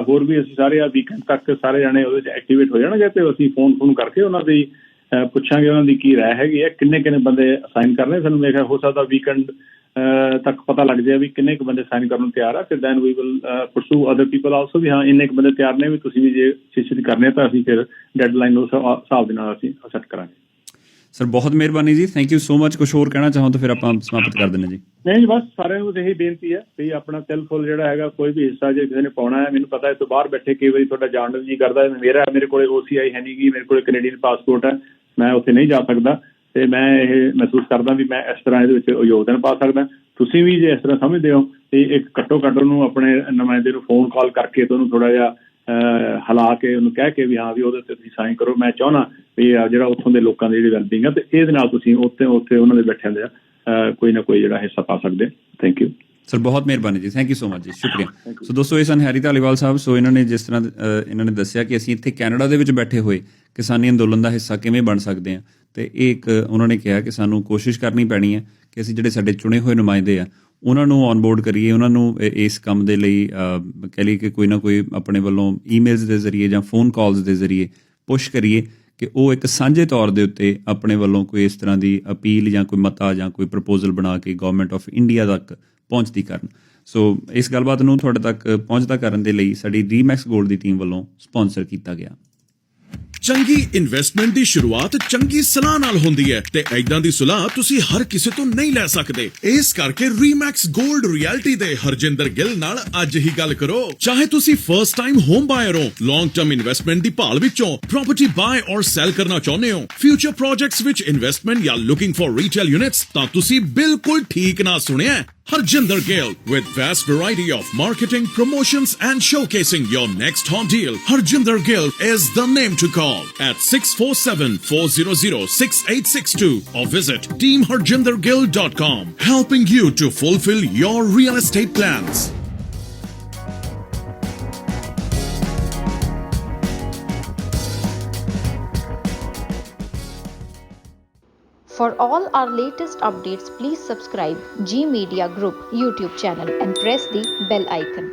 ਹੋਰ ਵੀ ਅਸੀਂ ਸਾਰੇ ਆ ਵੀਕਐਂਡ ਤੱਕ ਸਾਰੇ ਜਾਣੇ ਉਹਦੇ 'ਚ ਐਕਟੀਵੇਟ ਹੋ ਜਾਣਗੇ ਤੇ ਅਸੀਂ ਫੋਨ ਕਰਕੇ ਉਹਨਾਂ ਦੀ ਪੁੱਛਾਂਗੇ ਉਹਨਾਂ ਦੀ ਕੀ ਰਾਏ ਹੈਗੀ ਹੈ, ਕਿੰਨੇ ਬੰਦੇ ਸਾਈਨ ਕਰਨੇ। ਸਾਨੂੰ ਮੇਰੇ ਖਿਆਲ ਹੋ ਸਕਦਾ ਵੀਕਐਂਡ ਤੱਕ ਪਤਾ ਲੱਗ ਜਾਏ ਵੀ ਕਿੰਨੇ ਕੁ ਬੰਦੇ ਸਾਈਨ ਕਰਨ ਨੂੰ ਤਿਆਰ ਆ, ਤੇ then we will pursue other people also ਵੀ ਹਾਂ ਇੰਨੇ ਕੁ ਬੰਦੇ ਤਿਆਰ ਨੇ ਵੀ ਤੁਸੀਂ ਵੀ ਜੇ ਛੇਤੀ ਕਰਨੇ ਤਾਂ ਅਸੀਂ ਫਿਰ ਡੈਡਲਾਈਨ ਉਸ ਹਿਸਾਬ ਦੇ ਨਾਲ ਅਸੀਂ ਸੈੱਟ ਕਰਾਂਗੇ। ਸਰ ਬਹੁਤ ਮਿਹਰਬਾਨੀ ਜੀ, ਥੈਂਕ ਯੂ ਸੋ ਮਚ। ਕੁਛ ਹੋਰ ਕਹਿਣਾ ਚਾਹੋ ਤਾਂ ਫਿਰ ਆਪਾਂ ਸਮਾਪਤ ਕਰ ਦਿੰਦੇ ਜੀ। ਨਹੀਂ ਜੀ, ਬਸ ਸਾਰਿਆਂ ਨੂੰ ਇਹੀ ਬੇਨਤੀ ਹੈ ਵੀ ਆਪਣਾ ਤਿਲ ਫੁੱਲ ਜਿਹੜਾ ਹੈਗਾ ਕੋਈ ਵੀ ਹਿੱਸਾ ਜੇ ਕਿਸੇ ਨੇ ਪਾਉਣਾ ਹੈ, ਮੈਨੂੰ ਪਤਾ ਇਸ ਤੋਂ ਬਾਹਰ ਬੈਠੇ ਕਈ ਵਾਰੀ ਤੁਹਾਡਾ ਜਾਣ ਨੂੰ ਜੀ ਕਰਦਾ, ਮੇਰੇ ਕੋਲ OCI ਹੈ ਨਹੀਂ ਗੀ, ਮੇਰੇ ਕੋਲ ਕੈਨੇਡੀਅਨ ਪਾਸਪੋਰਟ ਹੈ, ਮੈਂ ਉੱਥੇ ਨਹੀਂ ਜਾ ਸਕਦਾ ਤੇ ਮੈਂ ਇਹ ਮਹਿਸੂਸ ਕਰਦਾ ਵੀ ਮੈਂ ਇਸ ਤਰ੍ਹਾਂ ਇਹਦੇ ਵਿੱਚ ਯੋਗਦਾਨ ਪਾ ਸਕਦਾ। ਤੁਸੀਂ ਵੀ ਜੇ ਇਸ ਤਰ੍ਹਾਂ ਸਮਝਦੇ ਹੋ ਤੇ ਇੱਕ ਘੱਟੋ ਘੱਟ ਉਹਨੂੰ ਆਪਣੇ ਨੁਮਾਇੰਦੇ ਨੂੰ ਫੋਨ ਕਾਲ ਕਰਕੇ ਤੇ ਉਹਨੂੰ ਥੋੜਾ ਜਿਹਾ ਹਿਲਾ ਕੇ ਉਹਨੂੰ ਕਹਿ ਕੇ ਵੀ ਹਾਂ ਵੀ ਉਹਦੇ ਤੇ ਤੁਸੀਂ ਸਾਈਨ ਕਰੋ। ਮੈਂ ਚਾਹੁੰਦਾ ਵੀ ਜਿਹੜਾ ਉੱਥੋਂ ਦੇ ਲੋਕਾਂ ਦੀ ਜਿਹੜੀ ਵੈਲਬੀਇੰਗ ਆ ਤੇ ਇਹਦੇ ਨਾਲ ਤੁਸੀਂ ਉੱਥੇ ਉਹਨਾਂ ਦੇ ਬੈਠਿਆਂ ਦਾ ਕੋਈ ਨਾ ਕੋਈ ਜਿਹੜਾ ਹਿੱਸਾ ਪਾ ਸਕਦੇ। ਥੈਂਕ ਯੂ ਸਰ, ਬਹੁਤ ਮਿਹਰਬਾਨੀ ਜੀ, ਥੈਂਕ ਯੂ ਸੋ ਮਚ ਜੀ, ਸ਼ੁਕਰੀਆ। ਸੋ ਦੋਸਤੋ, ਇਹ ਸਨ ਹੈਰੀ ਧਾਲੀਵਾਲ ਸਾਹਿਬ। ਸੋ ਇਹਨਾਂ ਨੇ ਜਿਸ ਤਰ੍ਹਾਂ ਇਹਨਾਂ ਨੇ ਦੱਸਿਆ ਕਿ ਅਸੀਂ ਇੱਥੇ ਕੈਨੇਡਾ ਦੇ ਵਿੱਚ ਬੈਠੇ ਹੋਏ ਕਿਸਾਨੀ ਅੰਦੋਲਨ ਦਾ ਹਿੱਸਾ ਕਿਵੇਂ ਬਣ ਸਕਦੇ ਹਾਂ, ਤੇ ਇਹ ਇੱਕ ਉਹਨਾਂ ਨੇ ਕਿਹਾ ਕਿ ਸਾਨੂੰ ਕੋਸ਼ਿਸ਼ ਕਰਨੀ ਪੈਣੀ ਹੈ ਕਿ ਅਸੀਂ ਜਿਹੜੇ ਸਾਡੇ ਚੁਣੇ ਹੋਏ ਨੁਮਾਇੰਦੇ ਆ ਉਹਨਾਂ ਨੂੰ ਔਨਬੋਰਡ ਕਰੀਏ, ਉਹਨਾਂ ਨੂੰ ਇਸ ਕੰਮ ਦੇ ਲਈ ਕਹਿ ਲਈਏ ਕਿ ਕੋਈ ਨਾ ਕੋਈ ਆਪਣੇ ਵੱਲੋਂ ਈਮੇਲਸ ਦੇ ਜ਼ਰੀਏ ਜਾਂ ਫੋਨ ਕਾਲਸ ਦੇ ਜ਼ਰੀਏ ਪੁਸ਼ ਕਰੀਏ ਕਿ ਉਹ ਇੱਕ ਸਾਂਝੇ ਤੌਰ ਦੇ ਉੱਤੇ ਆਪਣੇ ਵੱਲੋਂ ਕੋਈ ਇਸ ਤਰ੍ਹਾਂ ਦੀ ਅਪੀਲ ਜਾਂ ਕੋਈ ਮਤਾ ਜਾਂ ਕੋਈ ਪ੍ਰਪੋਜ਼ਲ ਬਣਾ ਕੇ ਗਵਰਨਮੈਂਟ ਆਫ ਇੰਡੀਆ ਤੱਕ ਪਹੁੰਚਦੀ ਕਰਨ। ਸੋ ਇਸ ਗੱਲਬਾਤ ਨੂੰ ਤੁਹਾਡੇ ਤੱਕ ਪਹੁੰਚਦਾ ਕਰਨ ਦੇ ਲਈ ਸਾਡੀ ਰੀਮੈਕਸ ਗੋਲਡ ਦੀ ਟੀਮ ਵੱਲੋਂ ਸਪਾਂਸਰ ਕੀਤਾ ਗਿਆ। ਚੰਗੀ ਇਨਵੈਸਟਮੈਂਟ ਦੀ ਸ਼ੁਰੂਆਤ ਚੰਗੀ ਸਲਾਹ ਨਾਲ ਹੁੰਦੀ ਹੈ ਤੇ ਐਦਾਂ ਦੀ ਸਲਾਹ ਤੁਸੀਂ ਹਰ ਕਿਸੇ ਤੋਂ ਨਹੀਂ ਲੈ ਸਕਦੇ। ਇਸ ਕਰਕੇ ਰੀਮੈਕਸ 골ਡ ਰਿਐਲਿਟੀ ਦੇ ਹਰਜਿੰਦਰ ਗਿੱਲ ਨਾਲ ਅੱਜ ਹੀ ਗੱਲ ਕਰੋ। ਚਾਹੇ ਤੁਸੀਂ ਫਰਸਟ ਟਾਈਮ ਹੋਮ ਬਾਇਰ ਹੋ, ਲੌਂਗ ਟਰਮ ਇਨਵੈਸਟਮੈਂਟ ਦੀ ਭਾਲ ਵਿੱਚੋਂ ਪ੍ਰਾਪਰਟੀ ਬਾਏ ਔਰ ਸੈਲ ਕਰਨਾ ਚਾਹੁੰਦੇ ਹੋ, ਫਿਊਚਰ ਪ੍ਰੋਜੈਕਟਸ ਵਿੱਚ ਇਨਵੈਸਟਮੈਂਟ ਜਾਂ ਲੁਕਿੰਗ ਫॉर ਰੀਟੇਲ ਯੂਨਿਟਸ, ਤਾਂ ਤੁਸੀਂ ਬਿਲਕੁਲ ਠੀਕ ਨਾ ਸੁਣਿਆ। Harjinder Gill, with vast variety of marketing, promotions and showcasing your next hot deal. Harjinder Gill is the name to call at 647-400-6862 or visit teamharjindergill.com, helping you to fulfill your real estate plans. For all our latest updates, please subscribe G Media Group YouTube channel and press the bell icon.